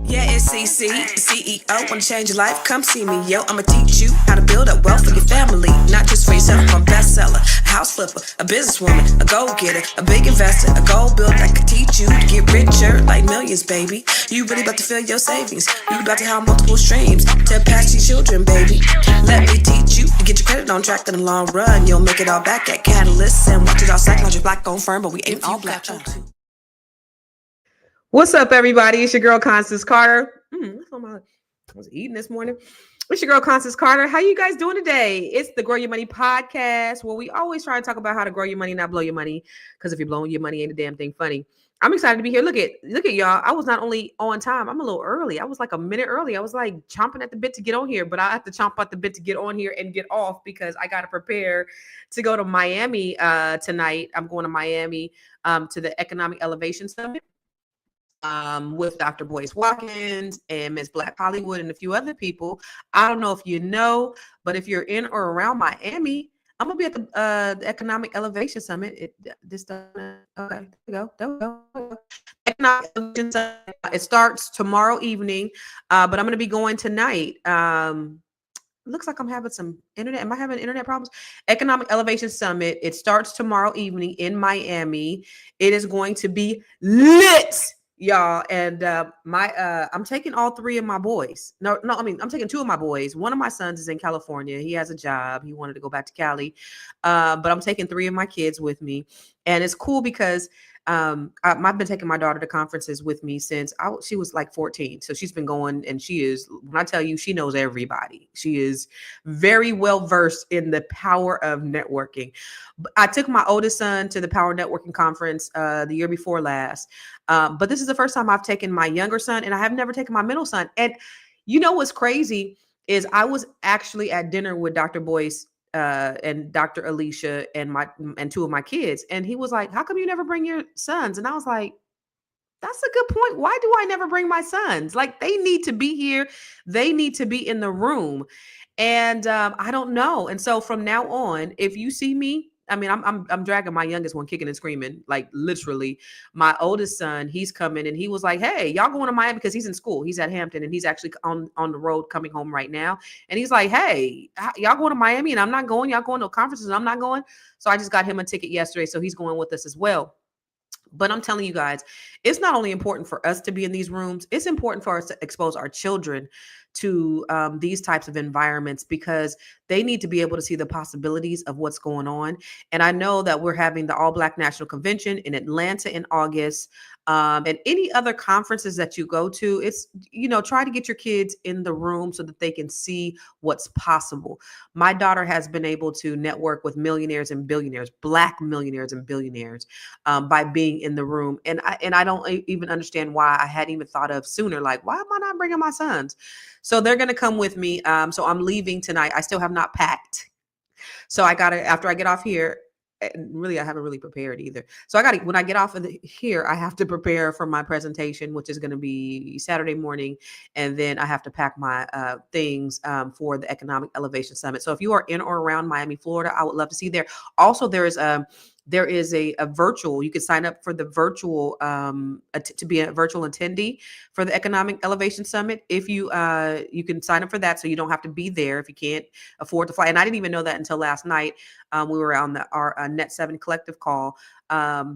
Yeah, it's CC, CEO. Wanna change your life? Come see me, yo. I'ma teach you how to build up wealth for your family, not just for yourself. I'm a bestseller, a house flipper, a businesswoman, a go-getter, a big investor, a gold builder. I could teach you to get richer like millions, baby. You really about to fill your savings. You about to have multiple streams to pass to your children, baby. Let me teach you to get your credit on track in the long run. You'll make it all back at Catalyst and watch it all psychology black on firm, but we ain't all black. What's up, everybody? It's your girl, Constance Carter. I was eating this morning. It's your girl, Constance Carter. How you guys doing today? It's the Grow Your Money podcast, where we always try to talk about how to grow your money, not blow your money. Because if you're blowing your money, ain't a damn thing funny. I'm excited to be here. Look at y'all. I was not only on time, I'm a little early. I was like a minute early. I was like chomping at the bit to get on here, but I have to chomp at the bit to get on here and get off because I got to prepare to go to Miami tonight. I'm going to Miami to the Economic Elevation Summit. With Dr. Boyce Watkins and Miss Black Hollywood and a few other people. I don't know if you know, but if you're in or around Miami, I'm gonna be at the Economic Elevation Summit. Okay, there we go. Economic Elevation Summit, it starts tomorrow evening, but I'm gonna be going tonight. Looks like I'm having some internet. Am I having internet problems? Economic Elevation Summit. It starts tomorrow evening in Miami. It is going to be lit, y'all. And I'm taking all three of my boys. I'm taking two of my boys. One of my sons is in California. He has a job. He wanted to go back to Cali. But I'm taking three of my kids with me. And it's cool because I've been taking my daughter to conferences with me since she was like 14. So she's been going, and when I tell you, she knows everybody. She is very well versed in the power of networking. I took my oldest son to the Power Networking Conference the year before last. But this is the first time I've taken my younger son, and I have never taken my middle son. And you know what's crazy is I was actually at dinner with Dr. Boyce and Dr. Alicia and two of my kids. And he was like, "How come you never bring your sons?" And I was like, "That's a good point. Why do I never bring my sons? Like, they need to be here. They need to be in the room." And I don't know. And so from now on, if you see me, I mean, I'm dragging my youngest one kicking and screaming, like literally. My oldest son, he's coming, and he was like, "Hey, y'all going to Miami?" Because he's in school. He's at Hampton, and he's actually on the road coming home right now. And he's like, "Hey, y'all going to Miami?" And I'm not going. Y'all going to conferences? And I'm not going. So I just got him a ticket yesterday, so he's going with us as well. But I'm telling you guys, it's not only important for us to be in these rooms, it's important for us to expose our children to these types of environments, because they need to be able to see the possibilities of what's going on. And I know that we're having the All Black National Convention in Atlanta in August. And any other conferences that you go to, it's, try to get your kids in the room so that they can see what's possible. My daughter has been able to network with millionaires and billionaires, Black millionaires and billionaires, by being in the room. And I don't even understand why I hadn't even thought of sooner. Like, why am I not bringing my sons? So they're going to come with me. So I'm leaving tonight. I still have not packed. So after I get off here, really, I haven't really prepared either. So when I get off of here, I have to prepare for my presentation, which is going to be Saturday morning. And then I have to pack my things for the Economic Elevation Summit. So if you are in or around Miami, Florida, I would love to see you there. Also, there is a virtual, you can sign up for the virtual, to be a virtual attendee for the Economic Elevation Summit. If you can sign up for that, so you don't have to be there if you can't afford to fly. And I didn't even know that until last night. We were on our Net 7 collective call.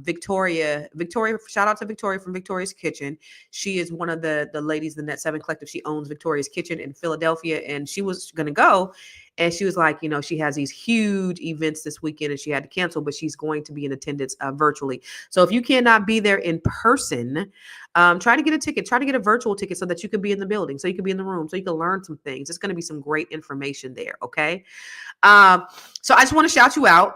Victoria, shout out to Victoria from Victoria's Kitchen. She is one of the ladies in the Net 7 collective. She owns Victoria's Kitchen in Philadelphia, and she was going to go. And she was like, she has these huge events this weekend and she had to cancel, but she's going to be in attendance virtually. So if you cannot be there in person, try to get a ticket, try to get a virtual ticket so that you can be in the building, so you can be in the room, so you can learn some things. It's going to be some great information there. Okay. So I just want to shout you out.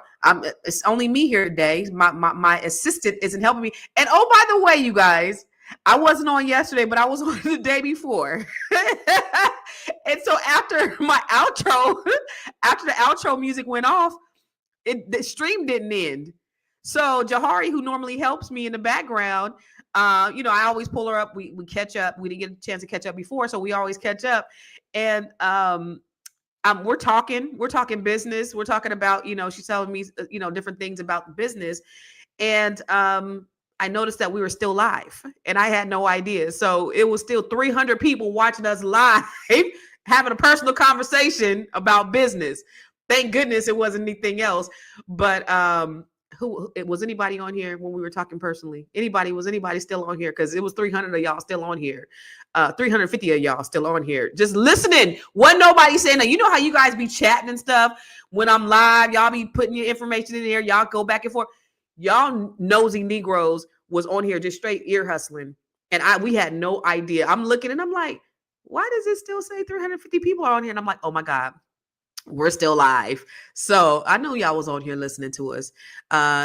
It's only me here today. My assistant isn't helping me. And oh, by the way, you guys, I wasn't on yesterday, but I was on the day before. And so after my outro, after the outro music went off, the stream didn't end. So Jahari, who normally helps me in the background, I always pull her up. We catch up. We didn't get a chance to catch up before, so we always catch up. And we're talking business. We're talking about, she's telling me, different things about the business. And I noticed that we were still live and I had no idea. So it was still 300 people watching us live, having a personal conversation about business. Thank goodness it wasn't anything else. But who it was anybody on here when we were talking personally? Was anybody still on here? Because it was 300 of y'all still on here. 350 of y'all still on here. Just listening. Wasn't nobody saying that. You know how you guys be chatting and stuff when I'm live, y'all be putting your information in there, y'all go back and forth. Y'all nosy Negroes was on here just straight ear hustling. And we had no idea. I'm looking and I'm like, why does it still say 350 people are on here? And I'm like, oh my God, we're still live. So I know y'all was on here listening to us.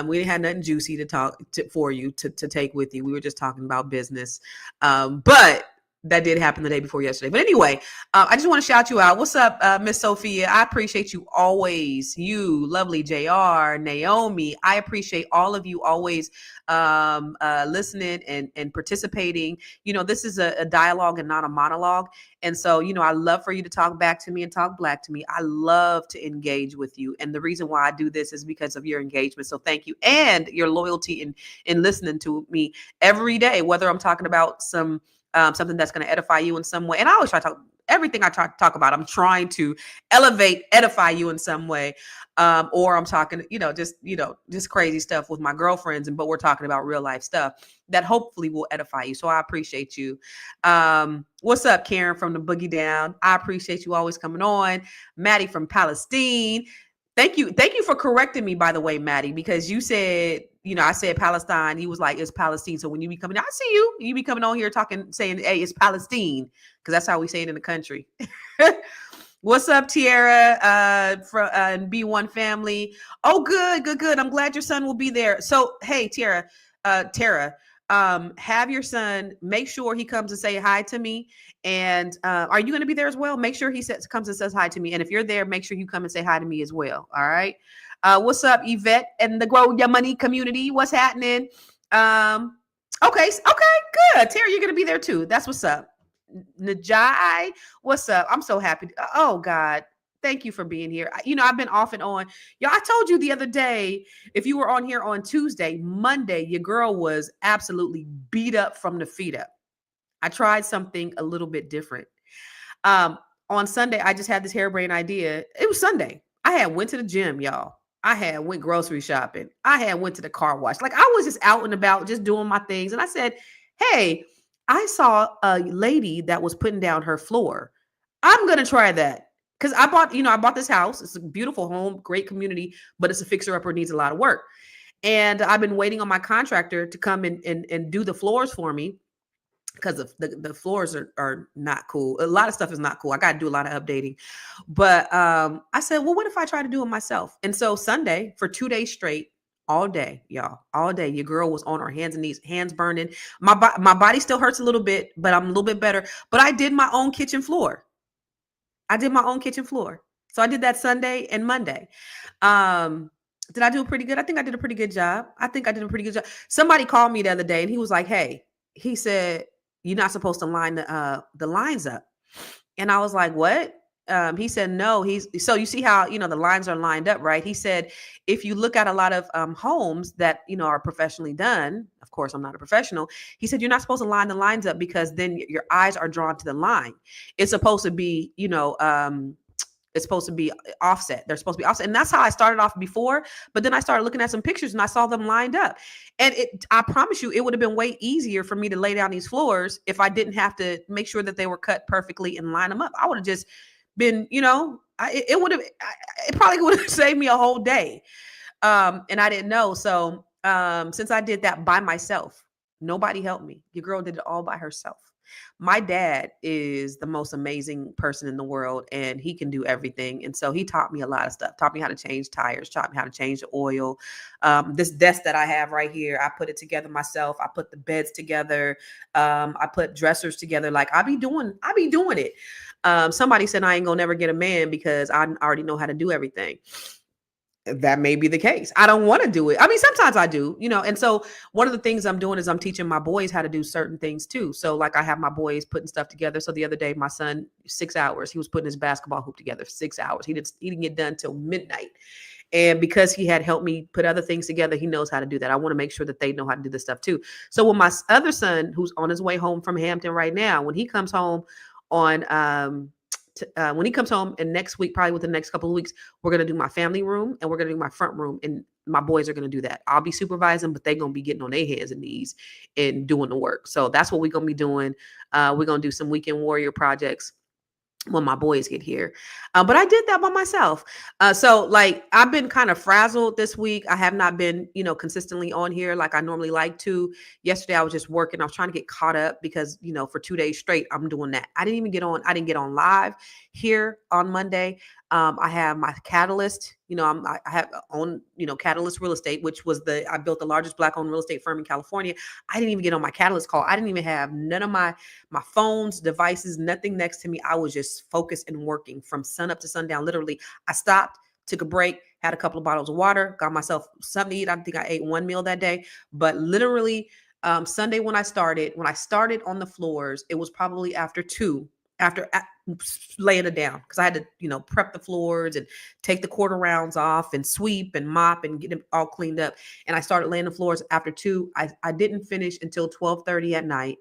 We didn't have nothing juicy to talk for you to take with you. We were just talking about business. But that did happen the day before yesterday. But anyway, I just want to shout you out. What's up, Miss Sophia? I appreciate you always. You, lovely JR, Naomi. I appreciate all of you always listening and participating. You know, this is a dialogue and not a monologue. And so, you know, I love for you to talk back to me and talk black to me. I love to engage with you. And the reason why I do this is because of your engagement. So thank you. And your loyalty in listening to me every day, whether I'm talking about something that's going to edify you in some way. And I always try to talk, everything I try to talk about, I'm trying to edify you in some way. Or I'm talking, just crazy stuff with my girlfriends, but we're talking about real life stuff that hopefully will edify you. So I appreciate you. What's up, Karen from the Boogie Down? I appreciate you always coming on. Maddie from Palestine. Thank you. Thank you for correcting me, by the way, Maddie, because you said, I said Palestine. He was like, it's Palestine. So when you be coming, I see you. You be coming on here saying, hey, it's Palestine, because that's how we say it in the country. What's up, Tiara from B1 family? Oh, good. I'm glad your son will be there. So, hey, Tara, have your son, make sure he comes and say hi to me. And are you going to be there as well? Make sure he comes and says hi to me. And if you're there, make sure you come and say hi to me as well. All right. What's up, Yvette and the Grow Your Money community? What's happening? Okay, good. Tara, you're going to be there too. That's what's up. Najai, what's up? I'm so happy. Oh God, thank you for being here. I've been off and on. Y'all, I told you the other day, if you were on here on Tuesday, Monday, your girl was absolutely beat up from the feet up. I tried something a little bit different. On Sunday, I just had this harebrained idea. It was Sunday. I had went to the gym, y'all. I had went grocery shopping. I had went to the car wash. Like, I was just out and about, just doing my things. And I said, hey, I saw a lady that was putting down her floor. I'm going to try that. Because I bought this house. It's a beautiful home, great community, but it's a fixer-upper, needs a lot of work. And I've been waiting on my contractor to come and do the floors for me, because the floors are not cool. A lot of stuff is not cool. I got to do a lot of updating. But I said, well, what if I try to do it myself? And so Sunday, for 2 days straight, all day, y'all, all day, your girl was on her hands and knees, hands burning. My body still hurts a little bit, but I'm a little bit better. But I did my own kitchen floor. So I did that Sunday and Monday. Did I do pretty good? I think I did a pretty good job. Somebody called me the other day and he was like, hey, he said, you're not supposed to line the lines up. And I was like, what? He said, no, so you see how, the lines are lined up, right? He said, if you look at a lot of homes that, are professionally done, of course, I'm not a professional. He said, you're not supposed to line the lines up, because then your eyes are drawn to the line. It's supposed to be, it's supposed to be offset. They're supposed to be offset. And that's how I started off before. But then I started looking at some pictures and I saw them lined up. And I promise you, it would have been way easier for me to lay down these floors if I didn't have to make sure that they were cut perfectly and line them up. I would have just been, it probably would have saved me a whole day. And I didn't know. So since I did that by myself, nobody helped me. Your girl did it all by herself. My dad is the most amazing person in the world, and he can do everything. And so he taught me a lot of stuff, taught me how to change tires, taught me how to change the oil. This desk that I have right here, I put it together myself. I put the beds together. I put dressers together. Like, I be doing it. Somebody said I ain't gonna never get a man because I already know how to do everything. that may be the case. I don't want to do it. I mean, sometimes I do, and so one of the things I'm doing is I'm teaching my boys how to do certain things too. So like I have my boys putting stuff together. So the other day, my son, 6 hours, he was putting his basketball hoop together, 6 hours. He didn't get done till midnight. And because he had helped me put other things together, he knows how to do that. I want to make sure that they know how to do this stuff too. So when my other son, who's on his way home from Hampton right now, when he comes home on, when he comes home and next week, probably within the next couple of weeks, we're going to do my family room and we're going to do my front room. And my boys are going to do that. I'll be supervising, but they're going to be getting on their hands and knees and doing the work. So that's what we're going to be doing. We're going to do some weekend warrior projects when my boys get here. But I did that by myself. So like I've been kind of frazzled this week. I have not been, consistently on here like I normally like to. Yesterday I was just working. I was trying to get caught up because, for 2 days straight, I'm doing that. I didn't get on live here on Monday. I have my Catalyst, I have own, Catalyst Real Estate, which was I built the largest Black owned real estate firm in California. I didn't even get on my Catalyst call. I didn't even have none of my phones, devices, nothing next to me. I was just focused and working from sun up to sundown. Literally, I stopped, took a break, had a couple of bottles of water, got myself something to eat. I think I ate one meal that day, but literally Sunday when I started on the floors, it was probably after 2, after laying it down, because I had to, prep the floors and take the quarter rounds off and sweep and mop and get them all cleaned up. And I started laying the floors after 2. I didn't finish until 12:30 at night.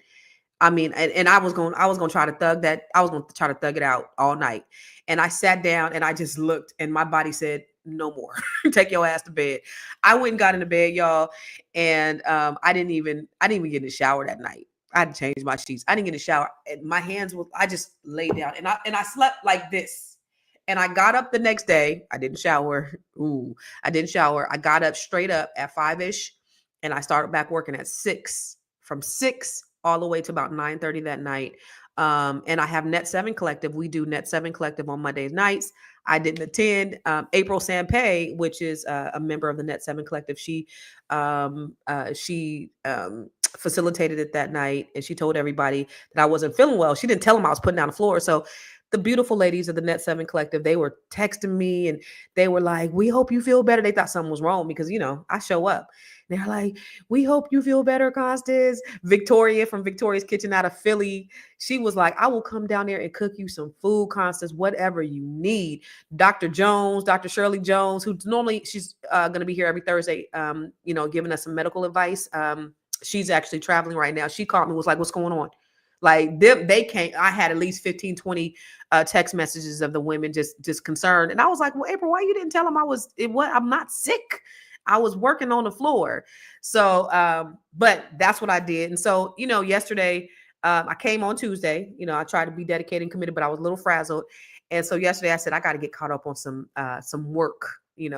I mean, and I was going to try to thug that. I was going to try to thug it out all night. And I sat down and I just looked and my body said, no more. Take your ass to bed. I went and got into bed, y'all. And I didn't even get in the shower that night. I had to change my sheets. I didn't get in the shower. And my hands I just laid down and I slept like this. And I got up the next day. I didn't shower. I didn't shower. I got up straight up at 5-ish and I started back working at 6, from 6 all the way to about 9:30 that night. And I have Net 7 Collective. We do Net 7 Collective on Mondays nights. I didn't attend. April Sampay, which is a member of the Net 7 Collective, she facilitated it that night, and she told everybody that I wasn't feeling well. She didn't tell them I was putting down the floor. So the beautiful ladies of the Net 7 Collective, they were texting me and they were like, we hope you feel better. They thought something was wrong because, I show up. They're like, we hope you feel better, Constance. Victoria from Victoria's Kitchen out of Philly, she was like, I will come down there and cook you some food, Constance, whatever you need. Dr. Shirley Jones, who normally she's going to be here every Thursday, giving us some medical advice. She's actually traveling right now. She called me, was like, what's going on? Like they came, I had at least 15, 20 text messages of the women just concerned. And I was like, well, April, why you didn't tell them I'm not sick. I was working on the floor. So, but that's what I did. And so, yesterday, I came on Tuesday, I tried to be dedicated and committed, but I was a little frazzled. And so yesterday I said, I got to get caught up on some work,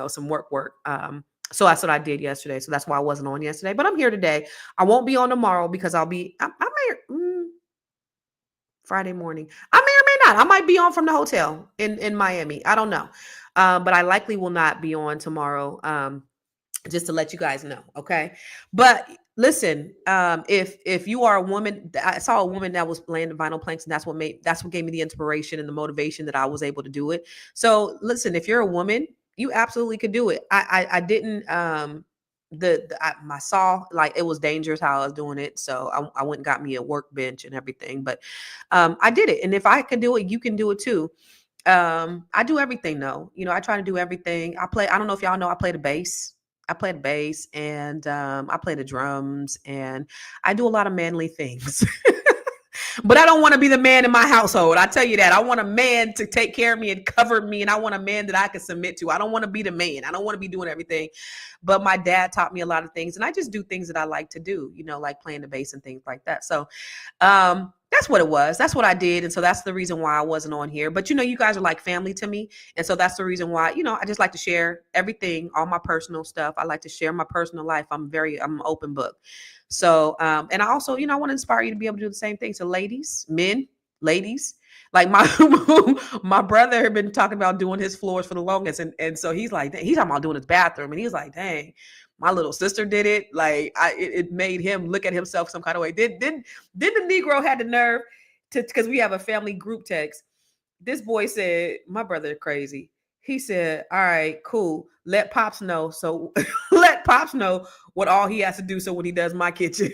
some work. So that's what I did yesterday. So that's why I wasn't on yesterday, but I'm here today. I won't be on tomorrow because I'm Friday morning. I may or may not. I might be on from the hotel in Miami. I don't know. But I likely will not be on tomorrow. Just to let you guys know. Okay. But listen, if you are a woman, I saw a woman that was laying the vinyl planks, and that's what gave me the inspiration and the motivation that I was able to do it. So listen, if you're a woman, you absolutely could do it. I didn't, I saw like it was dangerous how I was doing it. So I went and got me a workbench and everything, but I did it. And if I can do it, you can do it too. I do everything though. I try to do everything. I don't know if y'all know, I play the bass. And I play the drums, and I do a lot of manly things. But I don't want to be the man in my household. I tell you that. I want a man to take care of me and cover me, and I want a man that I can submit to. I don't want to be the man. I don't want to be doing everything. But my dad taught me a lot of things, and I just do things that I like to do, like playing the bass and things like that. So that's what it was. That's what I did. And so that's the reason why I wasn't on here. But, you guys are like family to me. And so that's the reason why, I just like to share everything, all my personal stuff. I like to share my personal life. I'm an open book. So, and I also, I want to inspire you to be able to do the same thing. So ladies, ladies, like my brother had been talking about doing his floors for the longest. And so he's like, he's talking about doing his bathroom. And he's like, dang, my little sister did it. Like it made him look at himself some kind of way. Did the Negro had the nerve because we have a family group text. This boy said, my brother is crazy. He said, all right, cool. Let Pops know. So let Pops know what all he has to do. So when he does my kitchen,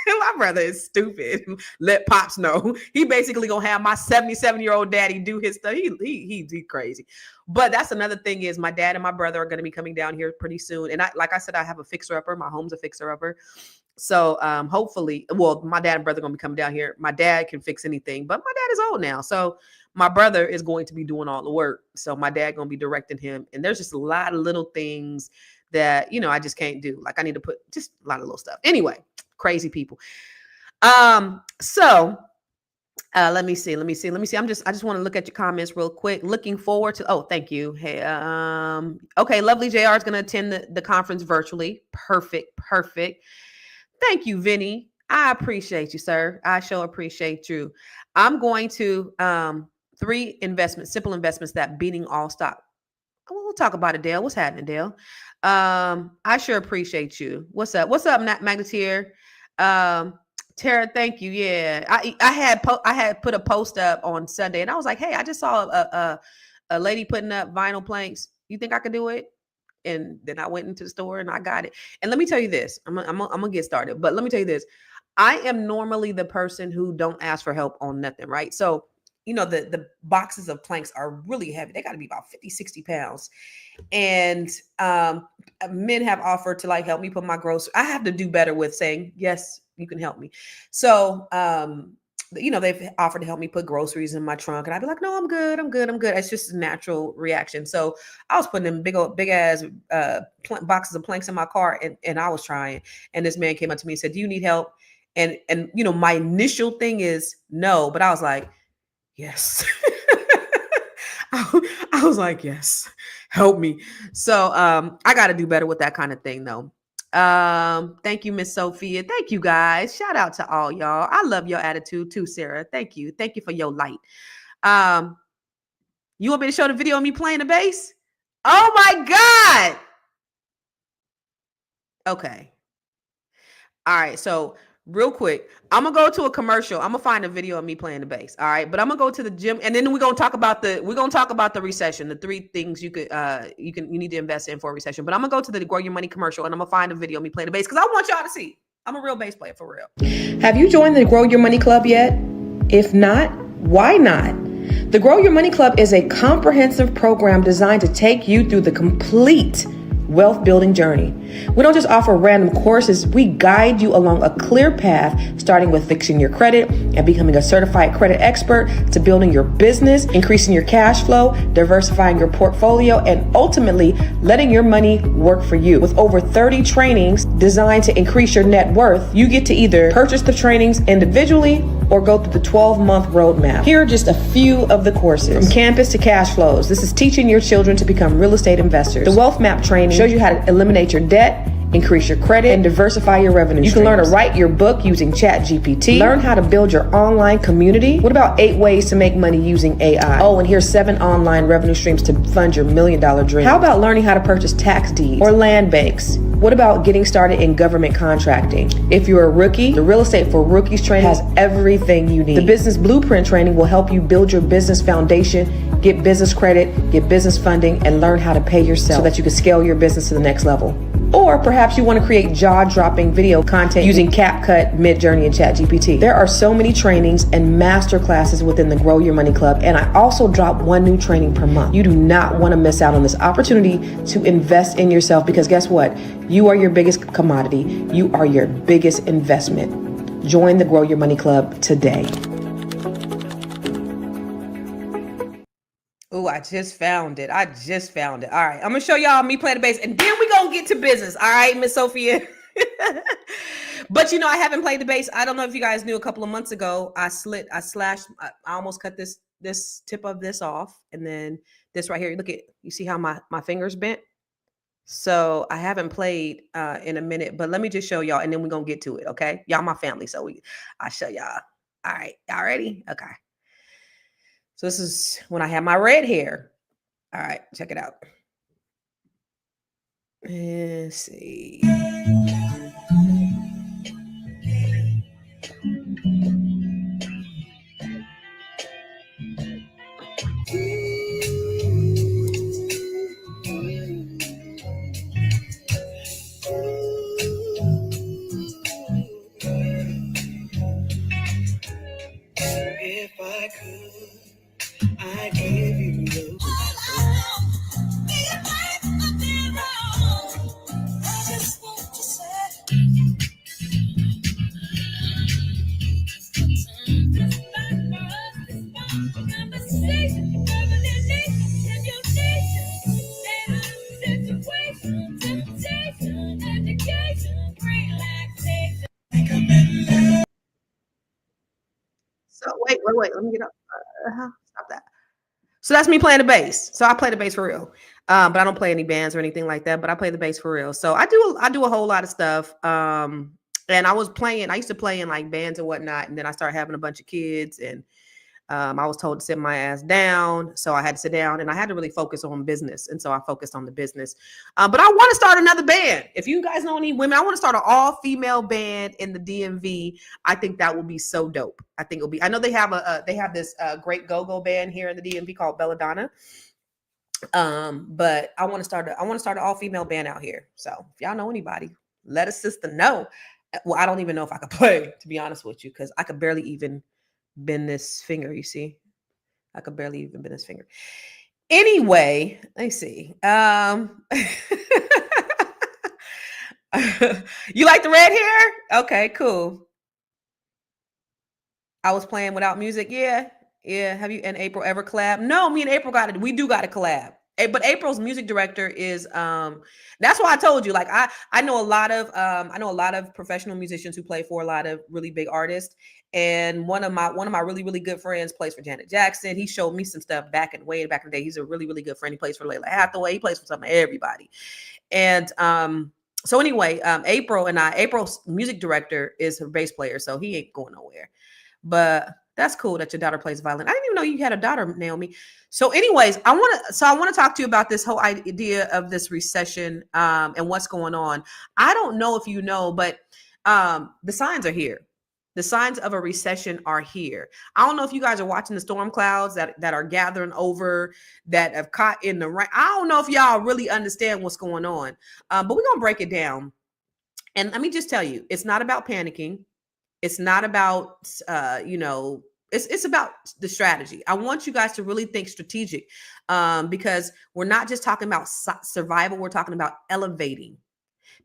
my brother is stupid. Let Pops know. He basically gonna have my 77-year-old daddy do his stuff. He crazy. But that's another thing is my dad and my brother are gonna be coming down here pretty soon. And like I said, I have a fixer upper. My home's a fixer upper. So hopefully, well, my dad and brother are gonna be coming down here. My dad can fix anything, but my dad is old now. So my brother is going to be doing all the work. So my dad gonna be directing him. And there's just a lot of little things that, I just can't do. Like I need to put just a lot of little stuff. Anyway, crazy people. So let me see. I just want to look at your comments real quick. Looking forward to, oh, thank you. Hey, okay. Lovely JR is going to attend the conference virtually. Perfect. Thank you, Vinny. I appreciate you, sir. I sure appreciate you. I'm going to, 3 investments, simple investments that beating all stock. We'll talk about it, Dale. What's happening, Dale? I sure appreciate you. What's up, Magneteer? Tara, thank you. Yeah, I had put a post up on Sunday, and I was like, hey, I just saw a lady putting up vinyl planks. You think I could do it? And then I went into the store and I got it. And let me tell you this, I'm gonna get started, but let me tell you this. I am normally the person who don't ask for help on nothing, right? So, the boxes of planks are really heavy. They got to be about 50, 60 pounds. And men have offered to like help me put my groceries. I have to do better with saying, yes, you can help me. So, they've offered to help me put groceries in my trunk. And I'd be like, no, I'm good. It's just a natural reaction. So I was putting them big ass boxes of planks in my car and I was trying. And this man came up to me and said, do you need help? And my initial thing is no, but I was like, yes. I was like, yes, help me. So I got to do better with that kind of thing though. Thank you, Miss Sophia. Thank you guys. Shout out to all y'all. I love your attitude too, Sarah. Thank you for your light. You want me to show the video of me playing the bass? Oh my God. Okay. All right. So real quick, I'm gonna go to a commercial. I'm gonna find a video of me playing the bass. All right, but I'm gonna go to the gym, and then we're gonna talk about the recession, the 3 things you need to invest in for a recession. But I'm gonna go to the Grow Your Money commercial, and I'm gonna find a video of me playing the bass because I want y'all to see. I'm a real bass player for real. Have you joined the Grow Your Money Club yet? If not, why not? The Grow Your Money Club is a comprehensive program designed to take you through the complete wealth building journey. We don't just offer random courses, we guide you along a clear path, starting with fixing your credit and becoming a certified credit expert, to building your business, increasing your cash flow, diversifying your portfolio, and ultimately letting your money work for you. With over 30 trainings designed to increase your net worth, you get to either purchase the trainings individually or go through the 12-month roadmap. Here are just a few of the courses. From campus to cash flows, this is teaching your children to become real estate investors. The wealth map training shows you how to eliminate your debt, increase your credit, and diversify your revenue. You can learn to write your book using ChatGPT. Learn how to build your online community. What about 8 ways to make money using AI? Oh, and here's 7 online revenue streams to fund your $1 million dream. How about learning how to purchase tax deeds or land banks? What about getting started in government contracting? If you're a rookie, the Real Estate for Rookies training has everything you need. The Business Blueprint training will help you build your business foundation, get business credit, get business funding, and learn how to pay yourself so that you can scale your business to the next level. Or perhaps you want to create jaw-dropping video content using CapCut, Midjourney, and ChatGPT. There are so many trainings and master classes within the Grow Your Money Club, and I also drop 1 new training per month. You do not want to miss out on this opportunity to invest in yourself, because guess what? You are your biggest commodity. You are your biggest investment. Join the Grow Your Money Club today. Oh, I just found it. All right, I'm gonna show y'all me play the bass, and then we gonna get to business. All right, Miss Sophia. But I haven't played the bass. I don't know if you guys knew, a couple of months ago, I almost cut this tip of this off, and then this right here. You see how my fingers bent? So I haven't played in a minute, but let me just show y'all, and then we're gonna get to it. Okay, y'all my family, so I'll show y'all. All right, y'all ready? Okay. So this is when I had my red hair. All right, check it out. Let's see. If I could, I'd give you the just want to say. So wait. Let me get up. Stop that. So that's me playing the bass. So I play the bass for real. But I don't play any bands or anything like that. But I play the bass for real. So I do a whole lot of stuff. And I used to play in like bands and whatnot. And then I started having a bunch of kids, and I was told to sit my ass down. So I had to sit down, and I had to really focus on business. And so I focused on the business. But I want to start another band. If you guys know any women, I want to start an all-female band in the DMV. I think that would be so dope. I think it'll be. I know they have this great go-go band here in the DMV called Belladonna. But I want to start an all-female band out here. So if y'all know anybody, let a sister know. Well, I don't even know if I could play, to be honest with you, because I could barely even bend this finger. You see, I could barely even bend this finger. Anyway, let me see. You like the red hair? Okay, cool. I was playing without music. Yeah. Have you and April ever collab? No, me and April got it. We do got to collab. But April's music director is that's why I told you, like I know a lot of professional musicians who play for a lot of really big artists. And one of my really, really good friends plays for Janet Jackson. He showed me some stuff way back in the day. He's a really, really good friend. He plays for Layla Hathaway. He plays for some of everybody. And so anyway, April's music director is her bass player, so he ain't going nowhere. But that's cool that your daughter plays violin. I didn't even know you had a daughter, Naomi. So anyways, I want to talk to you about this whole idea of this recession and what's going on. I don't know if you know, but the signs are here. The signs of a recession are here. I don't know if you guys are watching the storm clouds that are gathering over, that have caught in the rain. I don't know if y'all really understand what's going on, but we're going to break it down. And let me just tell you, it's not about panicking. It's not about, it's about the strategy. I want you guys to really think strategic because we're not just talking about survival. We're talking about elevating,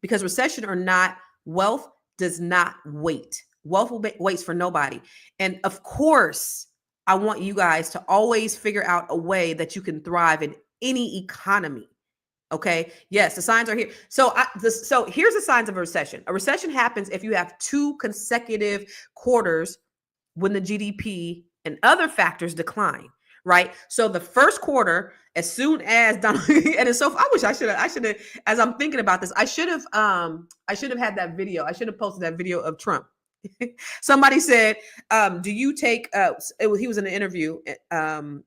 because recession or not, wealth does not wait. Wealth waits for nobody. And of course, I want you guys to always figure out a way that you can thrive in any economy. Okay. Yes, the signs are here. So here's the signs of a recession. A recession happens if you have 2 consecutive quarters when the GDP and other factors decline, right? So the first quarter, as soon as Donald, and it's so, I wish I should have, as I'm thinking about this, I should have had that video. I should have posted that video of Trump. Somebody said, do you take, he was in an interview and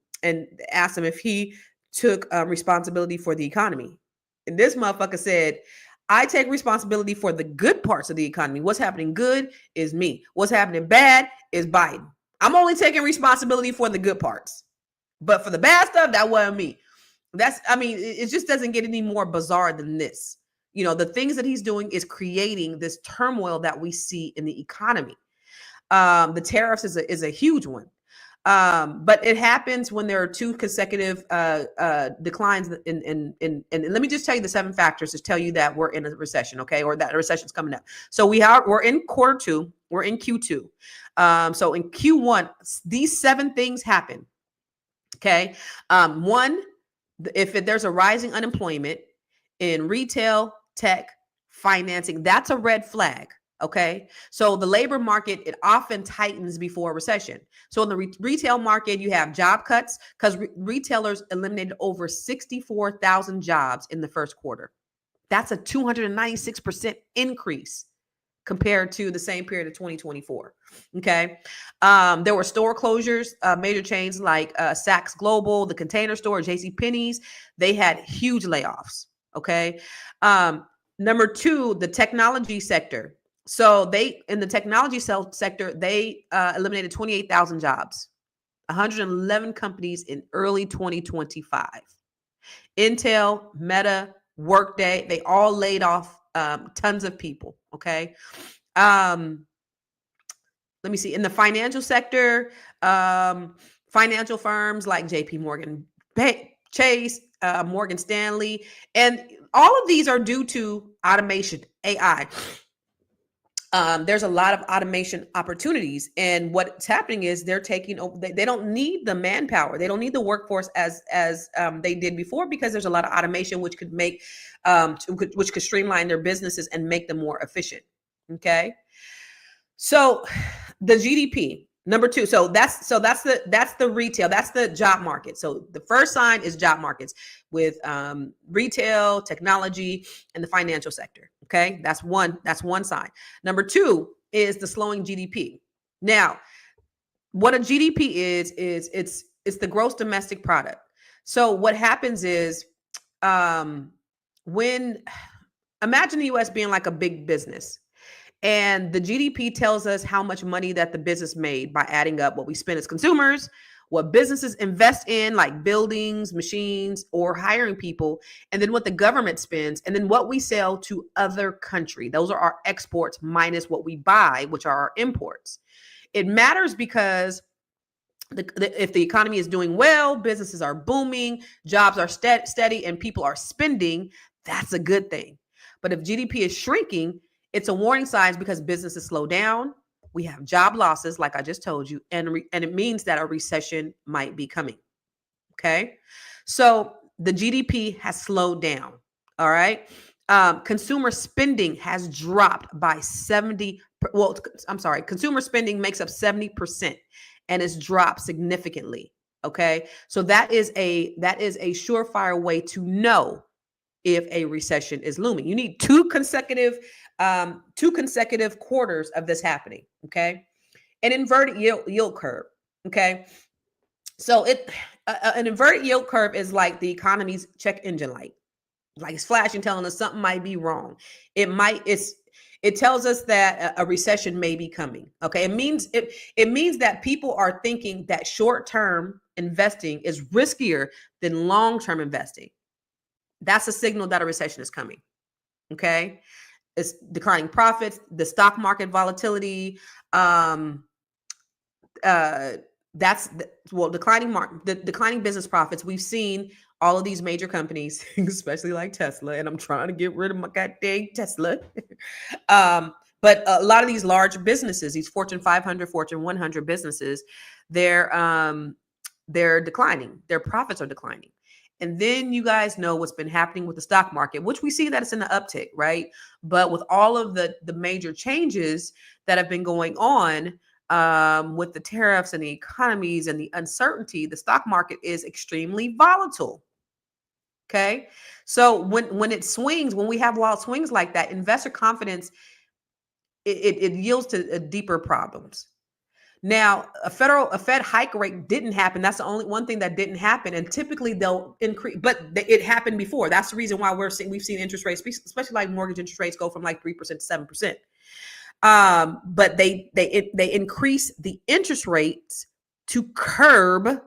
asked him if he took responsibility for the economy. And this motherfucker said, I take responsibility for the good parts of the economy. What's happening good is me. What's happening bad is Biden. I'm only taking responsibility for the good parts. But for the bad stuff, that wasn't me. It just doesn't get any more bizarre than this. You know, the things that he's doing is creating this turmoil that we see in the economy. The tariffs is a huge one. But it happens when there are 2 consecutive declines in let me just tell you the 7 factors to tell you that we're in a recession, okay, or that a recession's coming up. So we're in quarter 2, we're in Q2. So in Q1, these 7 things happen. Okay. One, if there's a rising unemployment in retail, tech, financing, that's a red flag. Okay. So the labor market, it often tightens before a recession. So in the retail market, you have job cuts because retailers eliminated over 64,000 jobs in the first quarter. That's a 296% increase compared to the same period of 2024. Okay. There were store closures, major chains like Saks Global, the Container Store, JCPenney's, they had huge layoffs. Okay. Number 2, the technology sector. So in the technology sector, they eliminated 28,000 jobs, 111 companies in early 2025. Intel, Meta, Workday, they all laid off tons of people. Okay. let me see, in the financial sector, financial firms like JP Morgan, Chase, Morgan Stanley, and all of these are due to automation, AI. There's a lot of automation opportunities, and what's happening is they're taking over. They don't need the manpower. They don't need the workforce as they did before, because there's a lot of automation which could make which could streamline their businesses and make them more efficient. Okay, so the GDP number two. So that's the retail. That's the job market. So the first sign is job markets with retail, technology, and the financial sector. Okay, that's one sign. Number two is the slowing GDP. Now, what a GDP is it's the gross domestic product. So what happens is when imagine the US being like a big business. And the GDP tells us how much money that the business made by adding up what we spend as consumers, what businesses invest in, like buildings, machines, or hiring people, and then what the government spends, and then what we sell to other countries. Those are our exports minus what we buy, which are our imports. It matters because if the economy is doing well, businesses are booming, jobs are steady, and people are spending, that's a good thing. But if GDP is shrinking, it's a warning sign because businesses slow down. We have job losses, like I just told you, and it means that a recession might be coming. Okay, so the GDP has slowed down. All right, consumer spending has dropped by 70. Well, I'm sorry, consumer spending makes up 70%, and it's dropped significantly. Okay, so that is a surefire way to know if a recession is looming. You need two consecutive quarters of this happening. Okay, an inverted yield curve. Okay, so an inverted yield curve is like the economy's check engine light, like it's flashing, telling us something might be wrong. It tells us that a recession may be coming. Okay, it means that people are thinking that short-term investing is riskier than long-term investing. That's a signal that a recession is coming. Okay, it's declining profits, the stock market volatility. Declining business profits. We've seen all of these major companies, especially like Tesla, and I'm trying to get rid of my goddamn Tesla. But a lot of these large businesses, these Fortune 500, Fortune 100 businesses, they're declining. Their profits are declining. And then you guys know what's been happening with the stock market, which we see that it's in the uptick, right? But with all of the major changes that have been going on with the tariffs and the economies and the uncertainty, the stock market is extremely volatile. Okay, so when it swings, when we have wild swings like that, investor confidence it yields to deeper problems. Now, a Fed hike rate didn't happen. That's the only one thing that didn't happen. And typically they'll increase, but it happened before. That's the reason why we've seen interest rates, especially like mortgage interest rates, go from like 3% to 7%. But they increase the interest rates to curb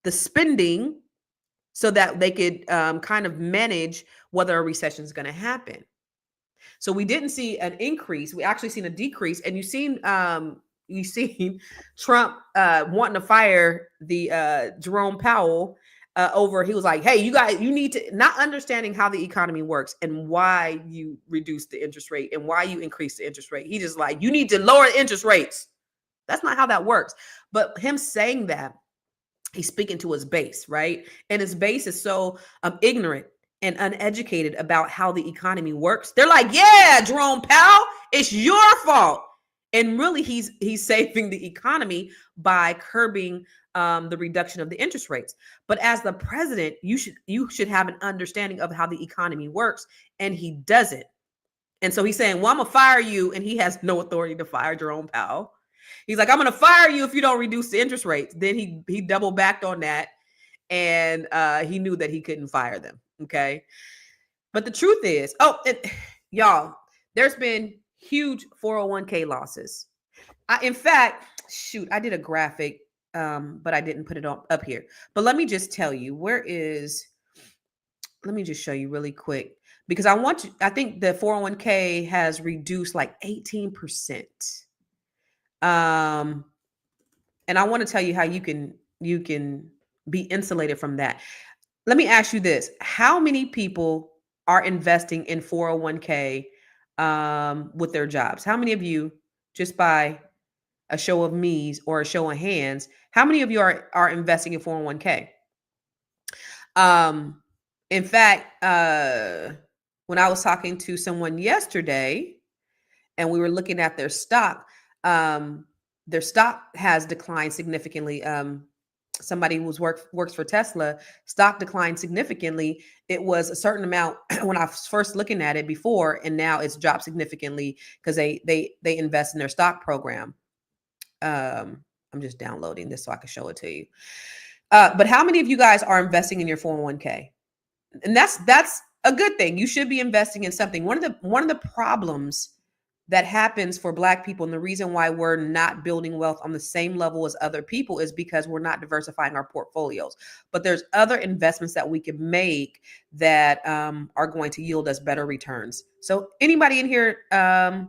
the spending so that they could kind of manage whether a recession is going to happen. So we didn't see an increase. We actually seen a decrease. And you've seen Trump wanting to fire the Jerome Powell over. He was like, hey, you guys, you need to, not understanding how the economy works and why you reduce the interest rate and why you increase the interest rate. He just like, you need to lower the interest rates. That's not how that works. But him saying that, he's speaking to his base, right? And his base is so ignorant and uneducated about how the economy works. They're like, yeah, Jerome Powell, it's your fault. And really, he's saving the economy by curbing the reduction of the interest rates. But as the president, you should have an understanding of how the economy works, and he doesn't. And so he's saying, well, I'm gonna fire you, and he has no authority to fire Jerome Powell. He's like, I'm gonna fire you if you don't reduce the interest rates. Then he double backed on that, and he knew that he couldn't fire them. Okay, but the truth is, y'all, there's been huge 401k losses. In fact, shoot, I did a graphic, but I didn't put it up here. But let me just tell you, let me just show you really quick, because I think the 401k has reduced like 18%. And I want to tell you how you can be insulated from that. Let me ask you this. How many people are investing in 401k with their jobs? How many of you, just by a show of me's or a show of hands, how many of you are investing in 401k? In fact, when I was talking to someone yesterday and we were looking at their stock has declined significantly. Somebody who's works for Tesla, stock declined significantly. It was a certain amount when I was first looking at it before, and now it's dropped significantly because they invest in their stock program. I'm just downloading this so I can show it to you. But how many of you guys are investing in your 401k? And that's a good thing. You should be investing in something. One of the problems that happens for Black people, and the reason why we're not building wealth on the same level as other people, is because we're not diversifying our portfolios. But there's other investments that we can make that are going to yield us better returns. So anybody in here, 18%.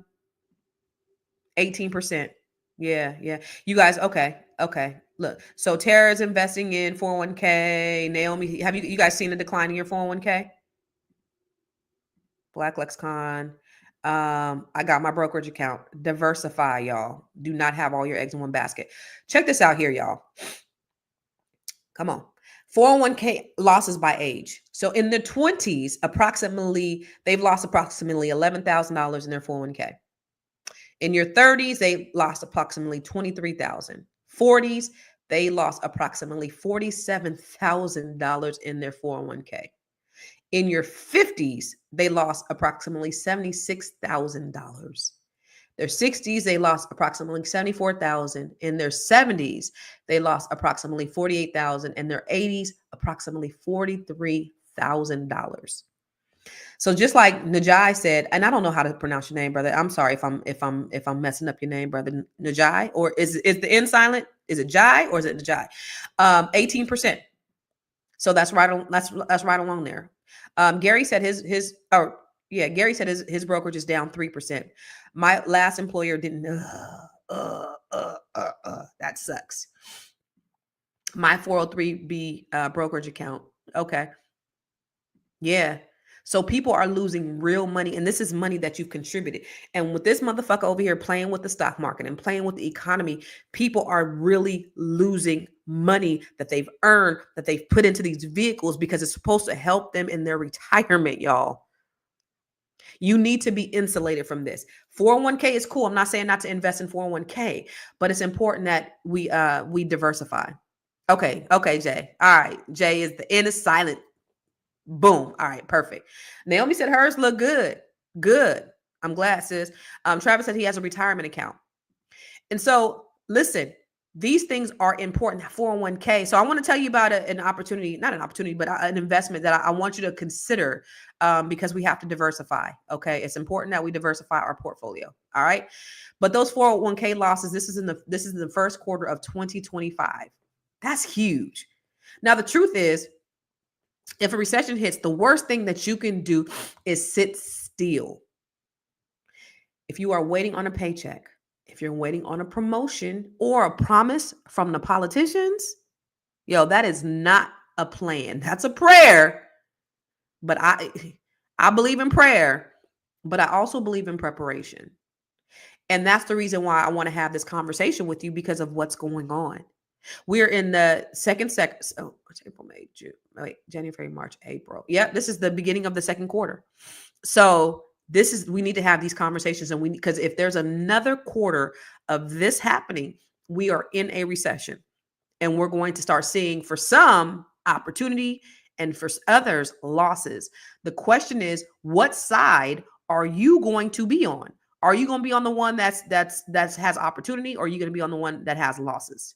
Yeah. You guys, okay. Look, so Tara's investing in 401k. Naomi, have you guys seen a decline in your 401k? Black Lexicon. I got my brokerage account. Diversify, y'all. Do not have all your eggs in one basket. Check this out here, y'all. Come on. 401k losses by age. So in the 20s, they've lost approximately $11,000 in their 401k. In your 30s, they lost approximately $23,000. 40s, they lost approximately $47,000 in their 401k. In your 50s, they lost approximately $76,000. Their 60s, they lost approximately $74,000. In their 70s, they lost approximately $48,000. In their 80s, approximately $43,000. So just like Najai said, and I don't know how to pronounce your name, brother. I'm sorry if I'm messing up your name, brother. Najai, or is the N silent? Is it Jai or is it Najai? 18%. So that's right on. That's right along there. Gary said his brokerage is down 3%. My last employer didn't. That sucks. My 403b brokerage account. Okay. Yeah. So people are losing real money, and this is money that you've contributed. And with this motherfucker over here playing with the stock market and playing with the economy, people are really losing money that they've earned, that they've put into these vehicles because it's supposed to help them in their retirement, y'all. You need to be insulated from this. 401k is cool. I'm not saying not to invest in 401k, but it's important that we diversify. Okay, Jay. All right, Jay is the N is silent. Boom. All right, perfect. Naomi said hers look good. Good. I'm glad, sis. Travis said he has a retirement account. And so, listen, these things are important. 401k. So I want to tell you about an opportunity, not an opportunity, but an investment that I want you to consider because we have to diversify. Okay. It's important that we diversify our portfolio. All right. But those 401k losses, this is in the first quarter of 2025. That's huge. Now, the truth is, if a recession hits, the worst thing that you can do is sit still. If you are waiting on a paycheck, if you're waiting on a promotion or a promise from the politicians, that is not a plan. That's a prayer. But I believe in prayer, but I also believe in preparation. And that's the reason why I want to have this conversation with you, because of what's going on. We're in the second. Oh, it's April, May, June, January, March, April. Yeah, this is the beginning of the second quarter. So we need to have these conversations, and because if there's another quarter of this happening, we are in a recession, and we're going to start seeing, for some, opportunity, and for others, losses. The question is, what side are you going to be on? Are you going to be on the one that has opportunity, or are you going to be on the one that has losses?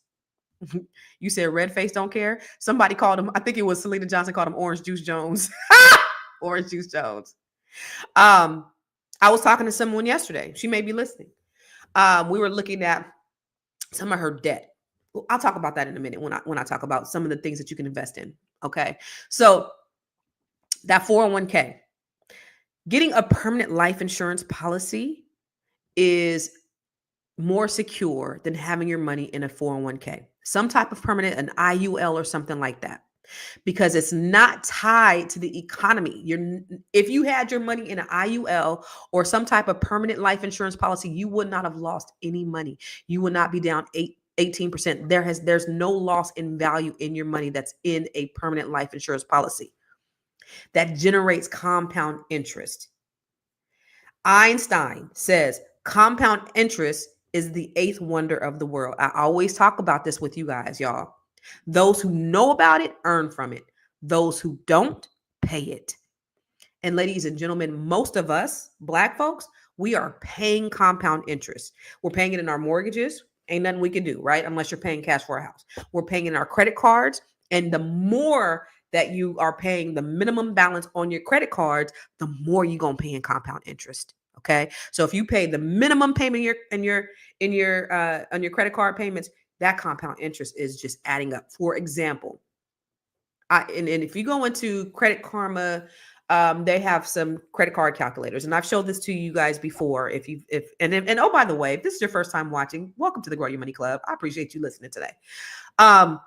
You said red face don't care. Somebody called him, I think it was Selena Johnson, called him Orange Juice Jones. Orange Juice Jones. I was talking to someone yesterday. She may be listening. We were looking at some of her debt. I'll talk about that in a minute when I talk about some of the things that you can invest in. Okay. So that 401k, getting a permanent life insurance policy is more secure than having your money in a 401k, some type of permanent, an IUL or something like that, because it's not tied to the economy. If you had your money in an IUL or some type of permanent life insurance policy, you would not have lost any money. You would not be down 18%. There's no loss in value in your money that's in a permanent life insurance policy that generates compound interest. Einstein says compound interest is the eighth wonder of the world. I always talk about this with you guys, y'all. Those who know about it earn from it. Those who don't, pay it. And ladies and gentlemen, most of us, Black folks, we are paying compound interest. We're paying it in our mortgages. Ain't nothing we can do, right? Unless you're paying cash for a house. We're paying in our credit cards. And the more that you are paying the minimum balance on your credit cards, the more you're going to pay in compound interest. Okay. So if you pay the minimum payment on your credit card payments, that compound interest is just adding up. For example, and if you go into Credit Karma, they have some credit card calculators, and I've showed this to you guys before. And oh, by the way, if this is your first time watching, welcome to the Grow Your Money Club. I appreciate you listening today. But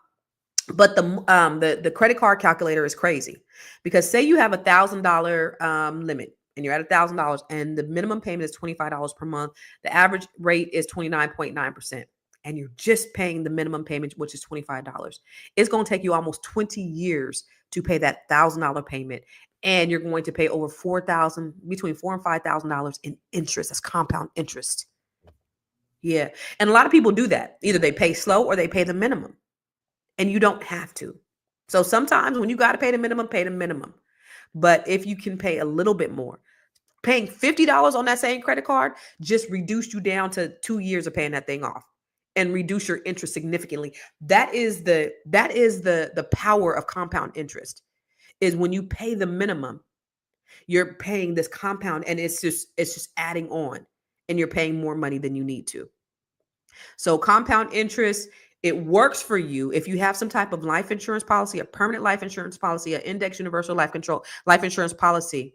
the credit card calculator is crazy, because say you have $1,000 limit and you're at $1,000 and the minimum payment is $25 per month. The average rate is 29.9%. And you're just paying the minimum payment, which is $25. It's going to take you almost 20 years to pay that $1,000 payment. And you're going to pay over between $4,000 and $5,000 in interest. That's compound interest. Yeah. And a lot of people do that. Either they pay slow or they pay the minimum. And you don't have to. So sometimes when you got to pay the minimum, pay the minimum. But if you can pay a little bit more, paying $50 on that same credit card just reduced you down to 2 years of paying that thing off and reduce your interest significantly. That is the power of compound interest, is when you pay the minimum, you're paying this compound, and it's just adding on, and you're paying more money than you need to. So compound interest, it works for you if you have some type of life insurance policy, a permanent life insurance policy, an index universal life insurance policy.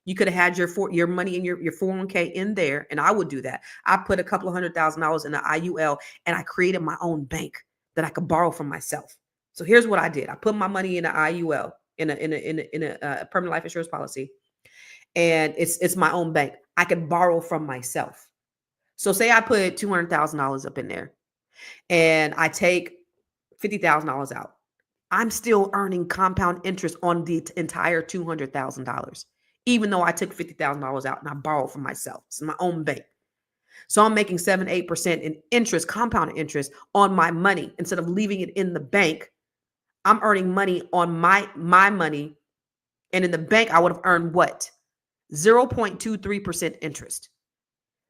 You could have had your money in your 401k in there, and I would do that. I put a couple of $100,000 in the IUL, and I created my own bank that I could borrow from myself. So here's what I did: I put my money in the IUL in a permanent life insurance policy, and it's my own bank. I could borrow from myself. So say I put $200,000 up in there, and I take $50,000 out. I'm still earning compound interest on the entire $200,000. Even though I took $50,000 out and I borrowed from myself. It's my own bank. So I'm making 7-8% in interest, compound interest on my money. Instead of leaving it in the bank, I'm earning money on my money. And in the bank, I would have earned what? 0.23% interest.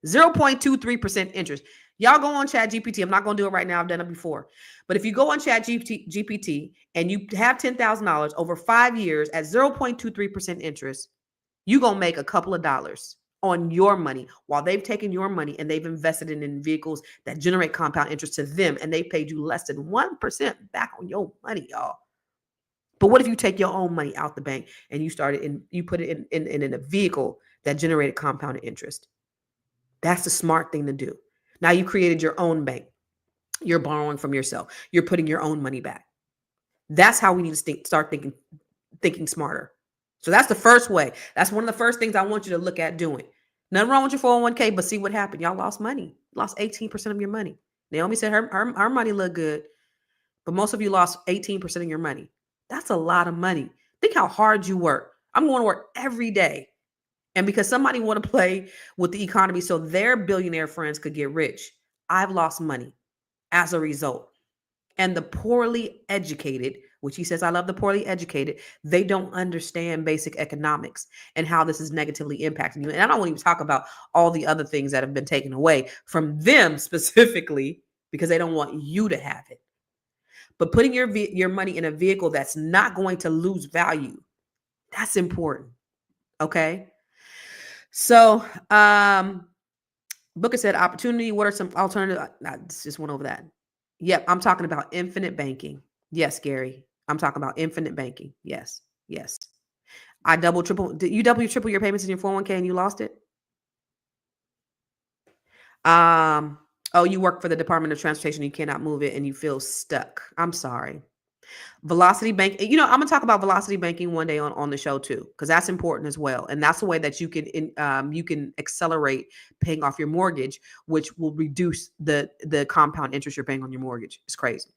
0.23% interest. Y'all go on ChatGPT. I'm not going to do it right now. I've done it before. But if you go on ChatGPT and you have $10,000 over 5 years at 0.23% interest, you're going to make a couple of dollars on your money while they've taken your money and they've invested it in vehicles that generate compound interest to them, and they paid you less than 1% back on your money, y'all. But what if you take your own money out the bank and you put it in a vehicle that generated compounded interest? That's the smart thing to do. Now you created your own bank. You're borrowing from yourself. You're putting your own money back. That's how we need to start thinking smarter. So that's the first way. That's one of the first things I want you to look at doing. Nothing wrong with your 401k, but see what happened. Y'all lost money. Lost 18% of your money. Naomi said her money looked good, but most of you lost 18% of your money. That's a lot of money. Think how hard you work. I'm going to work every day. And because somebody want to play with the economy so their billionaire friends could get rich, I've lost money as a result. And the poorly educated, which he says, I love the poorly educated, they don't understand basic economics and how this is negatively impacting you. And I don't even talk about all the other things that have been taken away from them specifically, because they don't want you to have it. But putting your money in a vehicle that's not going to lose value, that's important. Okay. So, Booker said, opportunity. What are some alternative? I just went over that. Yep. I'm talking about infinite banking. Yes, Gary. I'm talking about infinite banking. Yes. Yes. Did you triple your payments in your 401k and you lost it? Oh, you work for the Department of Transportation, you cannot move it and you feel stuck. I'm sorry. Velocity bank, I'm gonna talk about velocity banking one day on the show too, because that's important as well. And that's the way that you can accelerate paying off your mortgage, which will reduce the compound interest you're paying on your mortgage. It's crazy.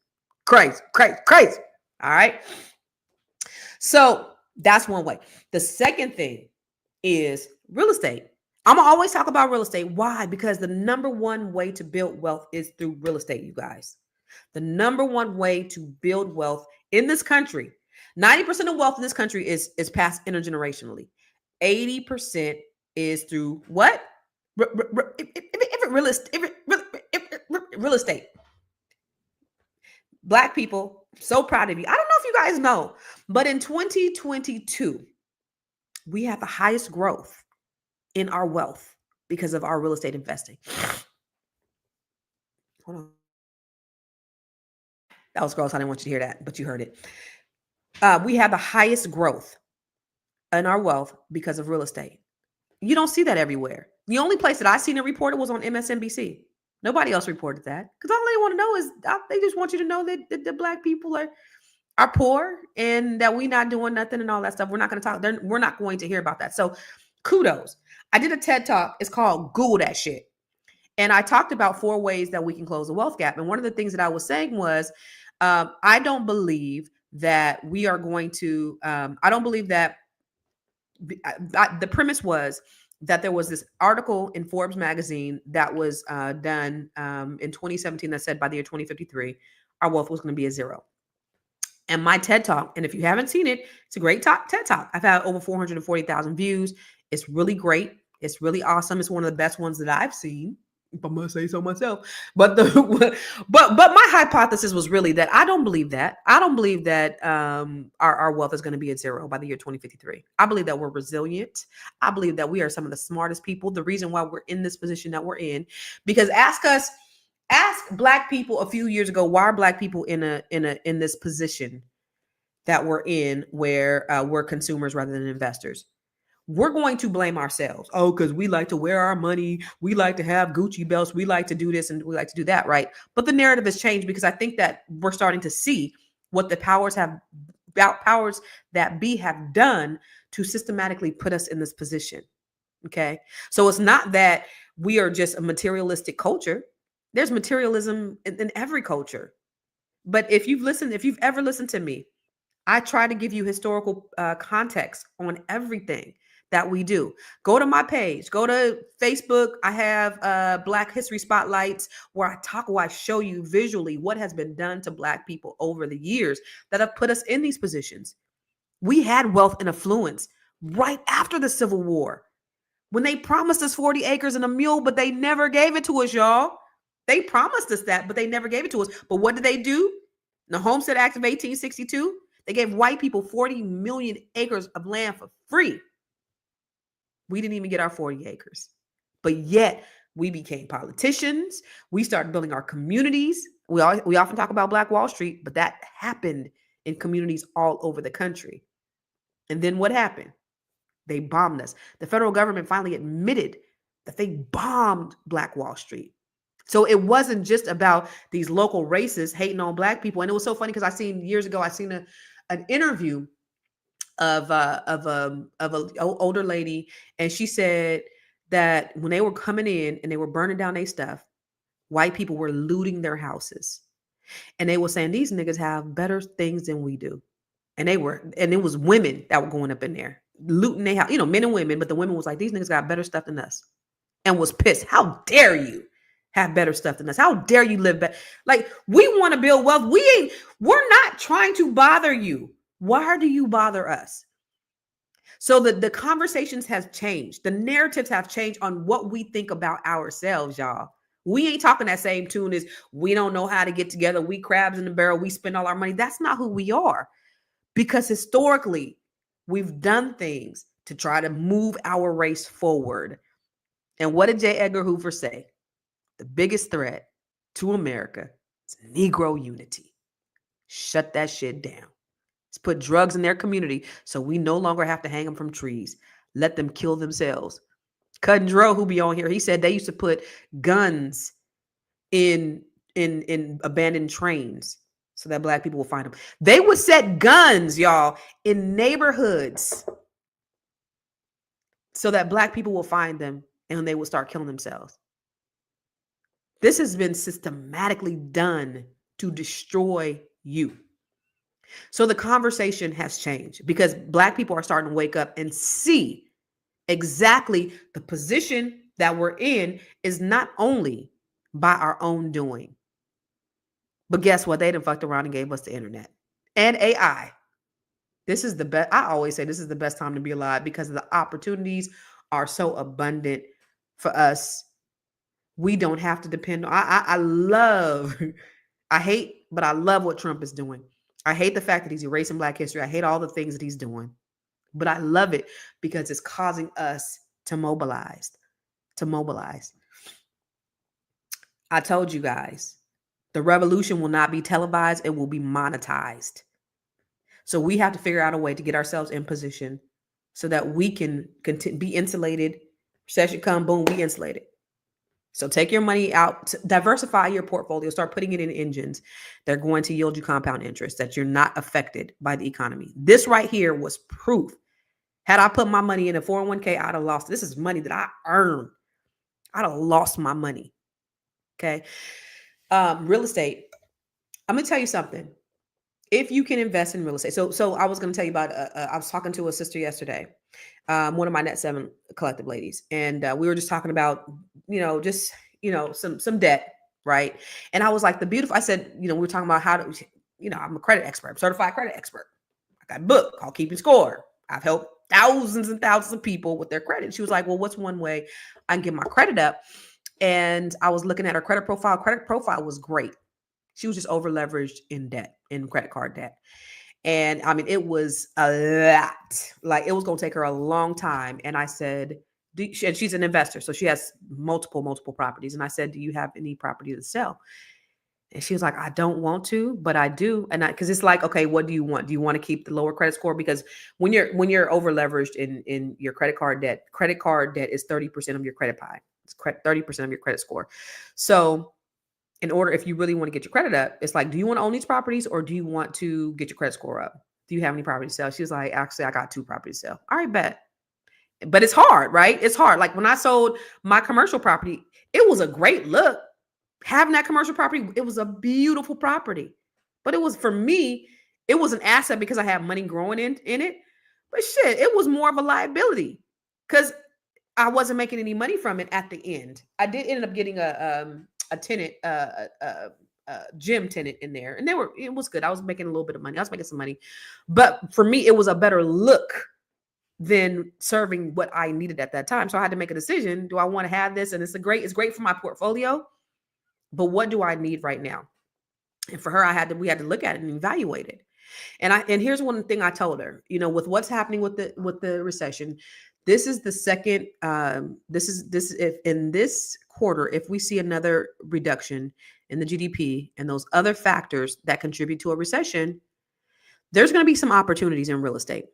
Crazy, crazy, crazy. All right. So that's one way. The second thing is real estate. I'm gonna always talk about real estate. Why? Because the number one way to build wealth is through real estate, you guys. The number one way to build wealth in this country, 90% of wealth in this country is passed intergenerationally. 80% is through what? Real estate. Black people, so proud of you. I don't know if you guys know, but in 2022, we have the highest growth in our wealth because of our real estate investing. Hold on. That was gross. I didn't want you to hear that, but you heard it. We have the highest growth in our wealth because of real estate. You don't see that everywhere. The only place that I seen it reported was on MSNBC. Nobody else reported that because all they want to know is they just want you to know that the Black people are poor and that we not doing nothing and all that stuff. We're not going to talk. We're not going to hear about that. So kudos. I did a TED Talk. It's called Google That Shit. And I talked about 4 ways that we can close the wealth gap. And one of the things that I was saying was, I don't believe that we are going to, I don't believe that the premise was that there was this article in Forbes magazine that was done in 2017 that said by the year 2053, our wealth was going to be a zero. And my TED Talk, and if you haven't seen it, it's a great TED Talk. I've had over 440,000 views. It's really great. It's really awesome. It's one of the best ones that I've seen, if I must say so myself. But but my hypothesis was really that I don't believe that. I don't believe that our wealth is going to be at zero by the year 2053. I believe that we're resilient. I believe that we are some of the smartest people. The reason why we're in this position that we're in, because ask Black people a few years ago, why are Black people in this position that we're in, where we're consumers rather than investors? We're going to blame ourselves. Oh, because we like to wear our money. We like to have Gucci belts. We like to do this and we like to do that, right? But the narrative has changed because I think that we're starting to see what the powers that be have done to systematically put us in this position. Okay. So it's not that we are just a materialistic culture. There's materialism in every culture. But if you've ever listened to me, I try to give you historical context on everything that we do. Go to my page, go to Facebook. I have Black History Spotlights where I show you visually what has been done to Black people over the years that have put us in these positions. We had wealth and affluence right after the Civil War when they promised us 40 acres and a mule, but they never gave it to us, y'all. They promised us that, but they never gave it to us. But what did they do? The Homestead Act of 1862, they gave white people 40 million acres of land for free. We didn't even get our 40 acres. But yet we became politicians. We started building our communities. We often talk about Black Wall Street, but that happened in communities all over the country. And then what happened? They bombed us. The federal government finally admitted that they bombed Black Wall Street. So it wasn't just about these local racists hating on Black people. And it was so funny because years ago, I seen an interview of an older lady, and she said that when they were coming in and they were burning down their stuff, white people were looting their houses, and they were saying these niggas have better things than we do, and it was women that were going up in there looting their house, men and women, but the women was like, these niggas got better stuff than us, and was pissed. How dare you have better stuff than us? How dare you live better? Like, we want to build wealth. We're not trying to bother you. Why do you bother us? So the conversations have changed. The narratives have changed on what we think about ourselves, y'all. We ain't talking that same tune as we don't know how to get together. We crabs in the barrel. We spend all our money. That's not who we are. Because historically, we've done things to try to move our race forward. And what did J. Edgar Hoover say? The biggest threat to America is Negro unity. Shut that shit down. Let's put drugs in their community so we no longer have to hang them from trees. Let them kill themselves. Cudden Dro, who be on here, he said they used to put guns in abandoned trains so that Black people will find them. They would set guns, y'all, in neighborhoods so that Black people will find them and they will start killing themselves. This has been systematically done to destroy you. So the conversation has changed because Black people are starting to wake up and see exactly the position that we're in is not only by our own doing, but guess what? They done fucked around and gave us the internet and AI. This is the best. I always say this is the best time to be alive because the opportunities are so abundant for us. We don't have to depend on. I love. I hate, but I love what Trump is doing. I hate the fact that he's erasing Black history. I hate all the things that he's doing, but I love it because it's causing us to mobilize. To mobilize. I told you guys, the revolution will not be televised. It will be monetized. So we have to figure out a way to get ourselves in position so that we can be insulated. Recession come, boom, we insulated. So take your money out, diversify your portfolio, start putting it in engines. They're going to yield you compound interest, that you're not affected by the economy. This right here was proof. Had I put my money in a 401k, I'd have lost. This is money that I earned. I'd have lost my money. Okay. Real estate. I'm going to tell you something. If you can invest in real estate. So I was going to tell you about, I was talking to a sister yesterday, one of my Net 7 collective ladies. And we were just talking about, some debt. Right. And I was like, I said, we were talking about how to, I'm a credit expert, I'm a certified credit expert. I got a book called Keeping Score. I've helped thousands and thousands of people with their credit. She was like, well, what's one way I can get my credit up? And I was looking at her credit profile. Credit profile was great. She was just over leveraged in debt, in credit card debt. And I mean, it was a lot. Like, it was going to take her a long time. And I said, and she's an investor, so she has multiple properties. And I said, do you have any property to sell? And she was like, I don't want to, but I do. And because it's like, okay, what do you want? Do you want to keep the lower credit score? Because when you're over leveraged in your credit card debt is 30% of your credit pie. It's 30% of your credit score. So in order, if you really want to get your credit up, it's like, do you want to own these properties or do you want to get your credit score up? Do you have any property to sell? She was like, actually, I got 2 properties to sell. All right, bet. But it's hard, right? It's hard. Like when I sold my commercial property, it was a great look. Having that commercial property, it was a beautiful property. But it was, for me, it was an asset because I had money growing in it. But shit, it was more of a liability because I wasn't making any money from it at the end. I did end up getting a tenant, a gym tenant in there, and it was good. I was making a little bit of money. I was making some money, but for me, it was a better look than serving what I needed at that time. So I had to make a decision. Do I want to have this? And it's great for my portfolio, but what do I need right now? And for her, we had to look at it and evaluate it. And here's one thing I told her, with what's happening with the recession, this is the second, if in this quarter, if we see another reduction in the GDP and those other factors that contribute to a recession, there's going to be some opportunities in real estate.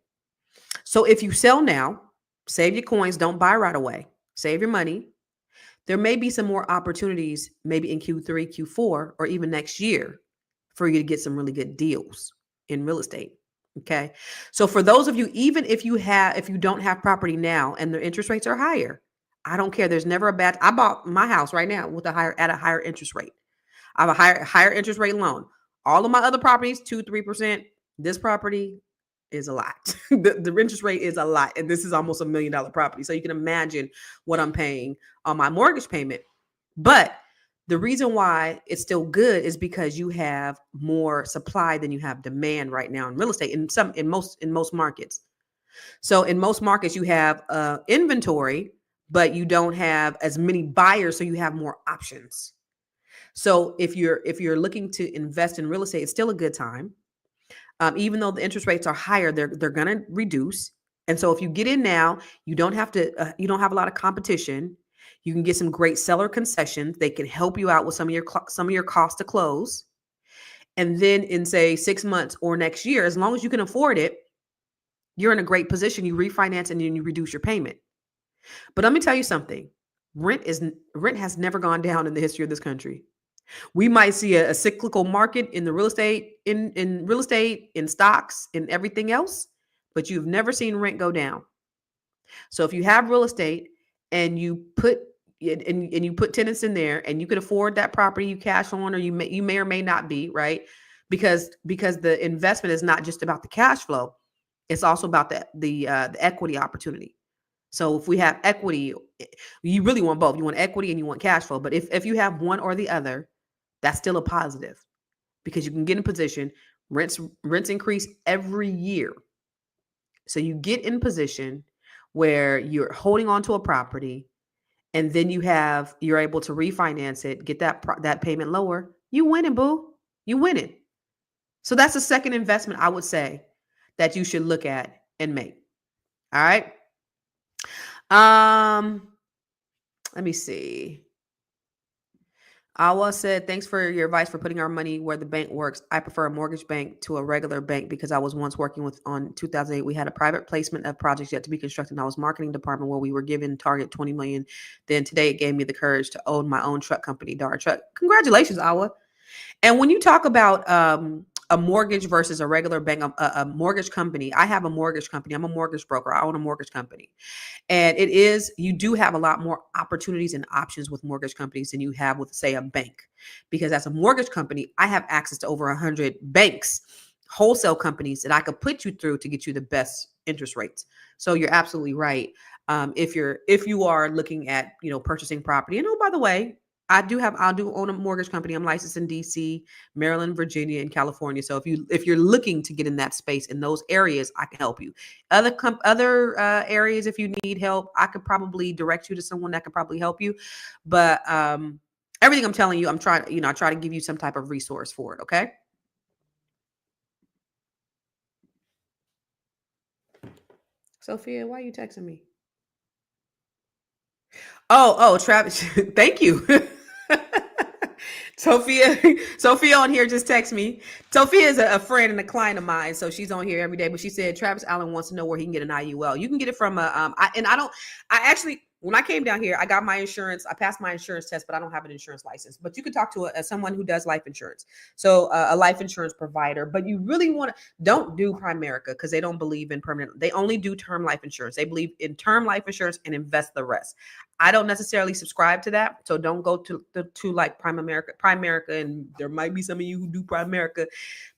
So if you sell now, save your coins, don't buy right away, save your money. There may be some more opportunities maybe in Q3, Q4, or even next year for you to get some really good deals in real estate. Okay. So for those of you, even if you don't have property now and the interest rates are higher, I don't care. There's never I bought my house right now at a higher interest rate. I have a higher interest rate loan. All of my other properties, 2-3%. This property is a lot. The interest rate is a lot. And this is almost $1 million property. So you can imagine what I'm paying on my mortgage payment. But the reason why it's still good is because you have more supply than you have demand right now in real estate in most markets. So in most markets, you have inventory, but you don't have as many buyers. So you have more options. So if you're looking to invest in real estate, it's still a good time. Even though the interest rates are higher, they're going to reduce. And so if you get in now, you don't have a lot of competition. You can get some great seller concessions. They can help you out with some of your costs to close. And then in say 6 months or next year, as long as you can afford it, you're in a great position. You refinance and then you reduce your payment. But let me tell you something. Rent has never gone down in the history of this country. We might see a cyclical market in the real estate, in real estate, in stocks, in everything else, but you've never seen rent go down. So if you have real estate and you put and you put tenants in there and you can afford that property, you cash on, or you may or may not be, right? Because the investment is not just about the cash flow, it's also about the equity opportunity. So if we have equity, you really want both. You want equity and you want cash flow. But if you have one or the other, that's still a positive because you can get in position. Rents increase every year. So you get in position where you're holding on to a property and then you're able to refinance it, get that payment lower. You winning, boo. You winning. So that's the second investment I would say that you should look at and make. All right. Let me see. Awa said, thanks for your advice for putting our money where the bank works. I prefer a mortgage bank to a regular bank because I was once working with on 2008. We had a private placement of projects yet to be constructed. And I was marketing department where we were given target 20 million. Then today it gave me the courage to own my own truck company, Dart Truck. Congratulations, Awa. And when you talk about a mortgage versus a regular bank, a mortgage company, I have a mortgage company. I'm a mortgage broker. I own a mortgage company. And you do have a lot more opportunities and options with mortgage companies than you have with, say, a bank. Because as a mortgage company, I have access to over 100 banks, wholesale companies that I could put you through to get you the best interest rates. So you're absolutely right. If you are looking at, purchasing property, and oh, by the way, I do own a mortgage company. I'm licensed in DC, Maryland, Virginia, and California. So if you're looking to get in that space in those areas, I can help you. Other areas, if you need help, I could probably direct you to someone that could probably help you. But everything I'm telling you, I try to give you some type of resource for it. Okay. Sophia, why are you texting me? Oh, Travis, thank you. Sophia on here just text me. Sophia is a friend and a client of mine, so she's on here every day. But she said Travis Allen wants to know where he can get an IUL. You can get it from when I came down here, I got my insurance. I passed my insurance test, but I don't have an insurance license. But you could talk to someone who does life insurance. So a life insurance provider. But you really don't do Primerica because they don't believe in permanent. They only do term life insurance. They believe in term life insurance and invest the rest. I don't necessarily subscribe to that. So don't go to like Primerica, and there might be some of you who do Primerica.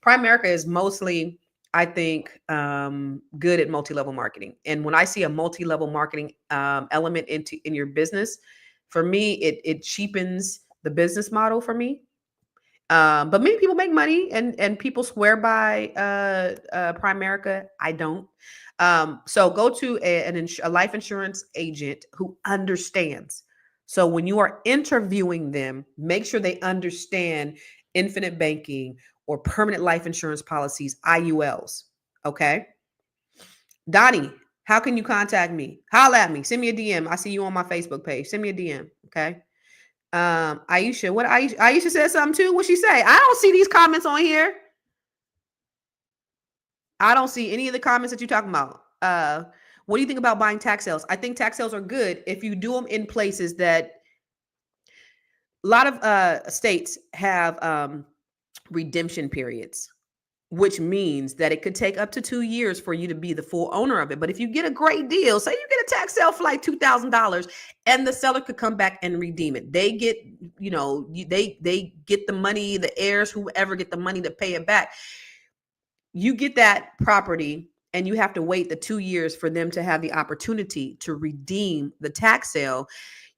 Primerica is mostly, I think, good at multi-level marketing. And when I see a multi-level marketing element in your business, for me, it cheapens the business model for me. But many people make money and people swear by Primerica. I don't. So go to a life insurance agent who understands. So when you are interviewing them, make sure they understand infinite banking or permanent life insurance policies, IULs. Okay. Donnie, how can you contact me? Holla at me. Send me a DM. I see you on my Facebook page. Send me a DM. Okay. Aisha said something too. What she say? I don't see these comments on here. I don't see any of the comments that you're talking about. What do you think about buying tax sales? I think tax sales are good if you do them in places that a lot of states have redemption periods, which means that it could take up to 2 years for you to be the full owner of it. But if you get a great deal, say you get a tax sale for like $2,000 and the seller could come back and redeem it. They get, they get the money, the heirs, whoever get the money to pay it back. You get that property and you have to wait the 2 years for them to have the opportunity to redeem the tax sale.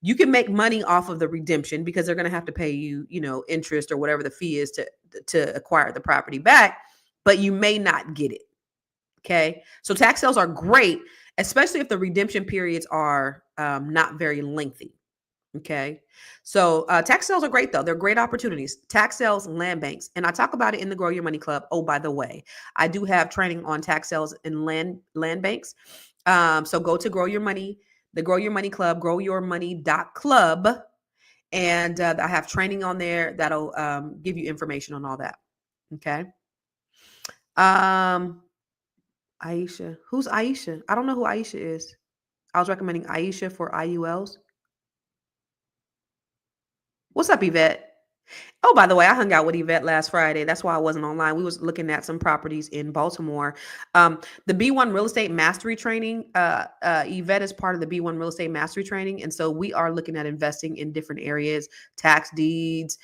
You can make money off of the redemption because they're going to have to pay you, interest or whatever the fee is to acquire the property back, but you may not get it. Okay. So tax sales are great, especially if the redemption periods are not very lengthy. Okay. So tax sales are great though. They're great opportunities. Tax sales, land banks. And I talk about it in the Grow Your Money Club. Oh, by the way, I do have training on tax sales and land banks. So go to Grow Your Money, the Grow Your Money Club, growyourmoney.club. And I have training on there that'll give you information on all that. Okay. Aisha. Who's Aisha? I don't know who Aisha is. I was recommending Aisha for IULs. What's up, Yvette? Oh, by the way, I hung out with Yvette last Friday. That's why I wasn't online. We was looking at some properties in Baltimore. The B1 Real Estate Mastery Training. Yvette is part of the B1 Real Estate Mastery Training, and so we are looking at investing in different areas, tax deeds,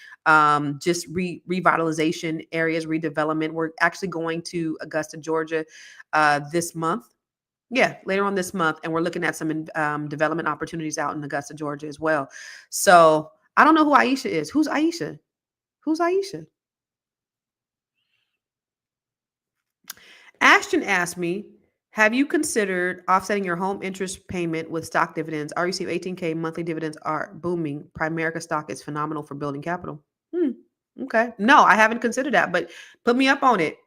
just revitalization areas, redevelopment. We're actually going to Augusta, Georgia, this month. Yeah, later on this month, and we're looking at some development opportunities out in Augusta, Georgia, as well. So I don't know who Aisha is. Who's Aisha? Who's Aisha? Ashton asked me, have you considered offsetting your home interest payment with stock dividends? I receive 18K monthly dividends are booming. Primerica stock is phenomenal for building capital. Okay. No, I haven't considered that, but put me up on it.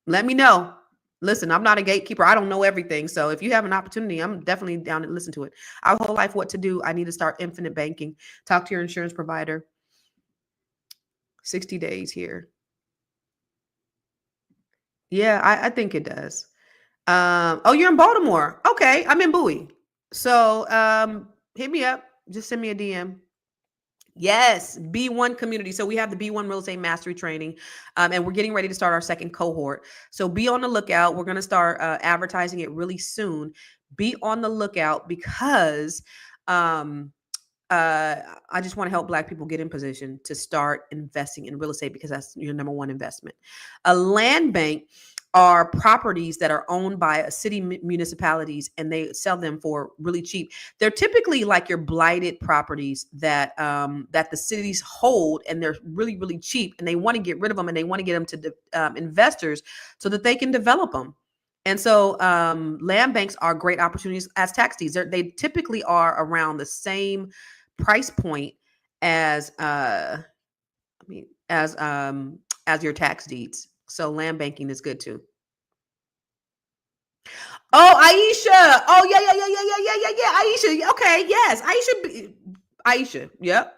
Let me know. Listen, I'm not a gatekeeper. I don't know everything. So if you have an opportunity, I'm definitely down to listen to it. Our whole life, what to do. I need to start infinite banking. Talk to your insurance provider. 60 days here. Yeah, I think it does. Oh, you're in Baltimore. Okay, I'm in Bowie. So hit me up. Just send me a DM. Yes, B1 community. So we have the B1 Real Estate Mastery Training, and we're getting ready to start our second cohort. So be on the lookout. We're going to start advertising it really soon. Be on the lookout because I just want to help Black people get in position to start investing in real estate because that's your number one investment. A land bank are properties that are owned by a city municipalities and they sell them for really cheap. They're typically like your blighted properties that that the cities hold, and they're really, really cheap, and they want to get rid of them and they want to get them to investors so that they can develop them. And so land banks are great opportunities as tax deeds. They typically are around the same price point as as your tax deeds. So land banking is good too. Oh, Aisha. Oh, yeah. Aisha. Okay, yes. Aisha. Yep.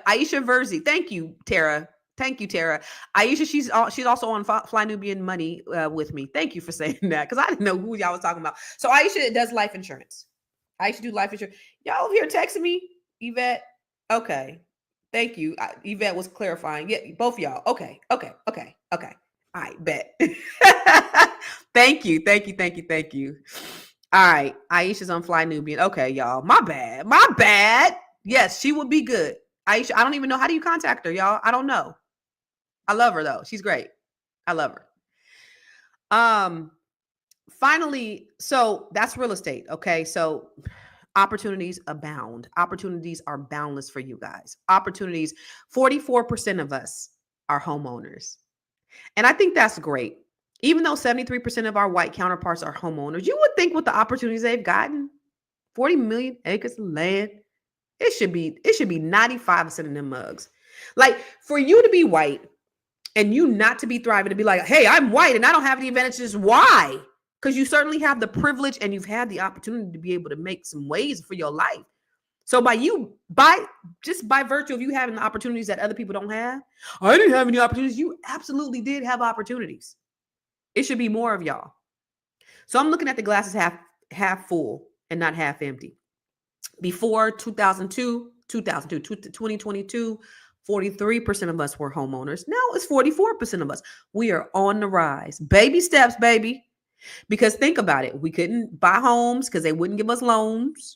Aisha Verzi. Thank you, Tara. Aisha, she's also on Fly Nubian Money with me. Thank you for saying that because I didn't know who y'all was talking about. So Aisha does life insurance. Aisha do life insurance. Y'all over here texting me, Yvette. Okay. Thank you. Yvette was clarifying. Yeah, both y'all. Okay. All right, bet. Thank you. All right. Aisha's on Fly Nubian. Okay, y'all. My bad. Yes, she would be good. Aisha, I don't even know. How do you contact her, y'all? I don't know. I love her though. She's great. I love her. Finally, so that's real estate. Okay. So opportunities abound. Opportunities are boundless for you guys. Opportunities, 44% of us are homeowners. And I think that's great. Even though 73% of our white counterparts are homeowners, you would think with the opportunities they've gotten, 40 million acres of land, it should be 95% of them mugs. Like for you to be white and you not to be thriving, to be like, hey, I'm white and I don't have any advantages. Why? Because you certainly have the privilege and you've had the opportunity to be able to make some ways for your life. So by virtue of you having the opportunities that other people don't have, I didn't have any opportunities. You absolutely did have opportunities. It should be more of y'all. So I'm looking at the glasses half full and not half empty. Before 2022, 43% of us were homeowners. Now it's 44% of us. We are on the rise. Baby steps, baby. Because think about it. We couldn't buy homes because they wouldn't give us loans.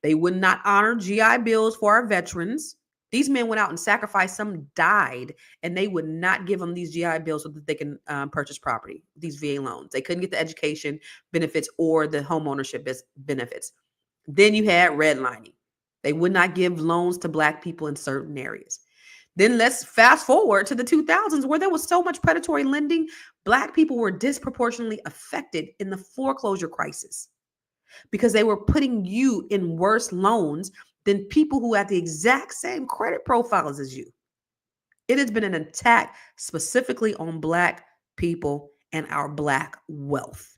They would not honor GI Bills for our veterans. These men went out and sacrificed. Some died, and they would not give them these GI Bills so that they can purchase property, these VA loans. They couldn't get the education benefits or the home ownership benefits. Then you had redlining. They would not give loans to Black people in certain areas. Then let's fast forward to the 2000s where there was so much predatory lending. Black people were disproportionately affected in the foreclosure crisis because they were putting you in worse loans than people who had the exact same credit profiles as you. It has been an attack specifically on Black people and our Black wealth.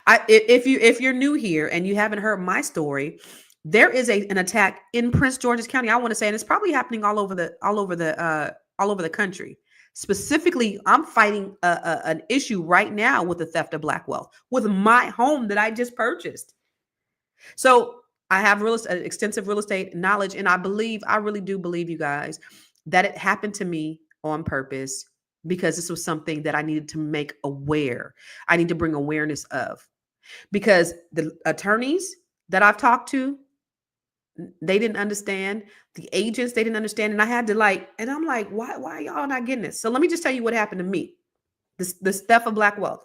If you're new here and you haven't heard my story, there is an attack in Prince George's County. I want to say, and it's probably happening all over the country. Specifically, I'm fighting an issue right now with the theft of Black wealth with my home that I just purchased. So I have extensive real estate knowledge, and I really do believe, you guys, that it happened to me on purpose because this was something that I needed to make aware. I need to bring awareness of, because the attorneys that I've talked to, they didn't understand. The agents, they didn't understand. And I had to and I'm like, why y'all not getting this? So let me just tell you what happened to me. This theft of Black wealth,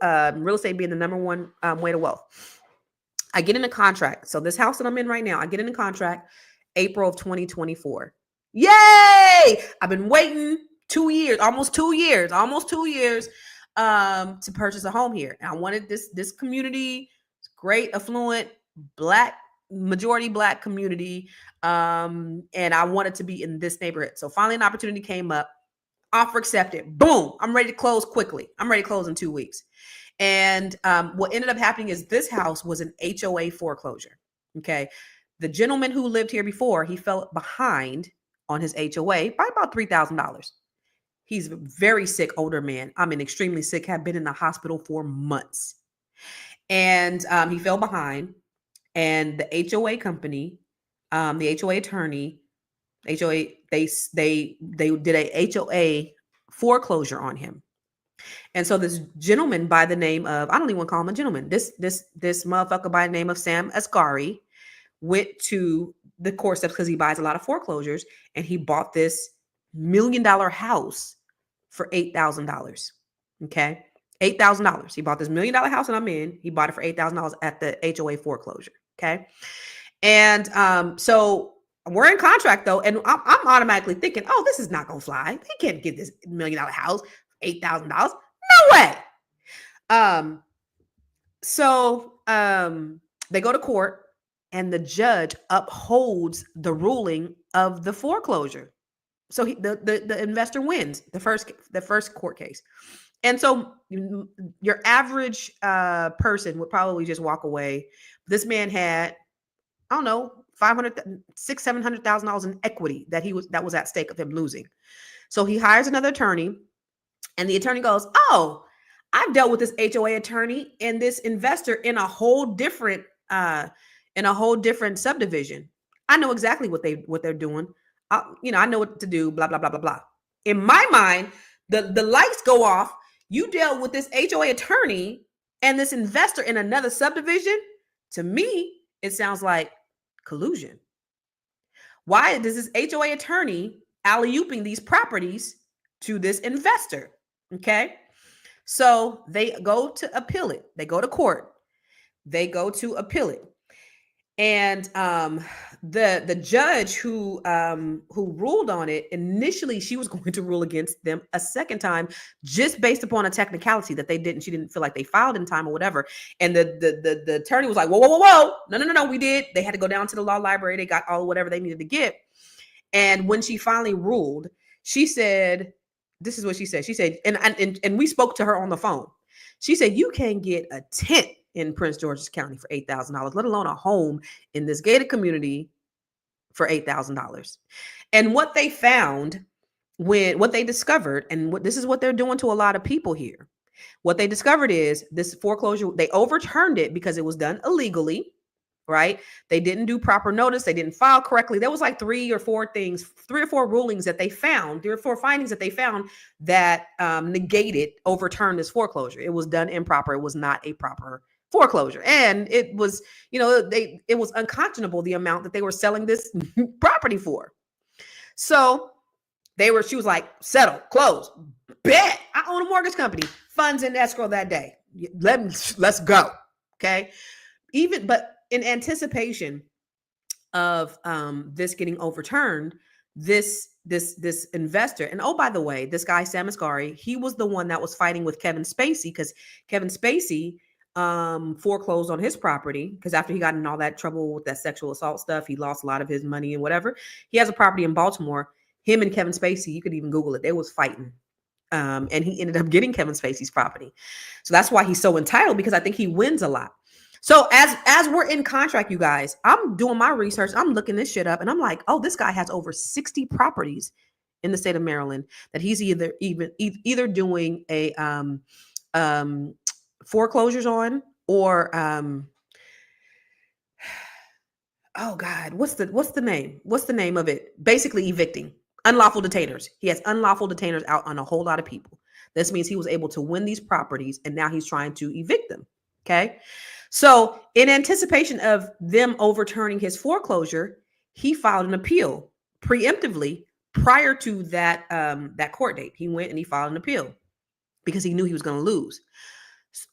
real estate being the number one way to wealth. I get in a contract. So this house that I'm in right now, I get in a contract April of 2024. Yay! I've been waiting 2 years, almost 2 years, to purchase a home here. And I wanted this community, great, affluent, majority Black community. And I wanted to be in this neighborhood. So finally an opportunity came up, offer accepted, boom, I'm ready to close quickly. I'm ready to close in 2 weeks. And what ended up happening is this house was an HOA foreclosure. Okay. The gentleman who lived here before, he fell behind on his HOA by about $3,000. He's a very sick older man. I mean, extremely sick, had been in the hospital for months. And he fell behind. And the HOA company, the HOA attorney, they did a HOA foreclosure on him. And so this gentleman by the name of, I don't even want to call him a gentleman, this motherfucker by the name of Sam Asghari went to the court steps because he buys a lot of foreclosures, and he bought this $1 million house for $8,000. Okay. $8,000. He bought this $1 million house that I'm in. He bought it for $8,000 at the HOA foreclosure. Okay. And so we're in contract though. And I'm automatically thinking, oh, this is not going to fly. They can't get this $1 million house, $8,000. No way. So they go to court, and the judge upholds the ruling of the foreclosure. So the investor wins the first court case. And so your average person would probably just walk away. This man had, I don't know, $700,000 in equity that was at stake of him losing. So he hires another attorney, and the attorney goes, oh, I've dealt with this HOA attorney and this investor in a whole different subdivision. I know exactly what they're doing. I know what to do, blah, blah, blah, blah, blah. In my mind, the lights go off. You dealt with this HOA attorney and this investor in another subdivision. To me, it sounds like collusion. Why does this HOA attorney alley-ooping these properties to this investor? Okay. So they go to appeal it. They go to court. They go to appeal it. And the judge who ruled on it, initially she was going to rule against them a second time, just based upon a technicality that she didn't feel like they filed in time or whatever. And the attorney was like, whoa, no, we did. They had to go down to the law library. They got all whatever they needed to get. And when she finally ruled, she said, this is what she said. She said, and we spoke to her on the phone. She said, you can't get a tent in Prince George's County for $8,000, let alone a home in this gated community for $8,000. And what they found, what they discovered, and this is what they're doing to a lot of people here. What they discovered is this foreclosure, they overturned it because it was done illegally, right? They didn't do proper notice. They didn't file correctly. There was like 3 or 4 rulings that they found, 3 or 4 findings that they found that overturned this foreclosure. It was done improper. It was not a proper foreclosure. And it was, it was unconscionable, the amount that they were selling this property for. So she was like, settle, close, bet. I own a mortgage company, funds in escrow that day. Let's go. Okay. But in anticipation of this getting overturned, this investor, and oh, by the way, this guy, Sam Asghari, he was the one that was fighting with Kevin Spacey, because Kevin Spacey foreclosed on his property, because after he got in all that trouble with that sexual assault stuff, he lost a lot of his money and whatever. He has a property in Baltimore. Him and Kevin Spacey, you could even Google it, they was fighting. And he ended up getting Kevin Spacey's property. So that's why he's so entitled, because I think he wins a lot. So as we're in contract, you guys, I'm doing my research. I'm looking this shit up, and I'm like, oh, this guy has over 60 properties in the state of Maryland that he's either doing a foreclosures on, or oh God, what's the name? What's the name of it? Basically evicting. unlawful detainers. He has unlawful detainers out on a whole lot of people. This means he was able to win these properties and now he's trying to evict them. Okay. So in anticipation of them overturning his foreclosure, he filed an appeal preemptively prior to that court date. He went and he filed an appeal because he knew he was going to lose.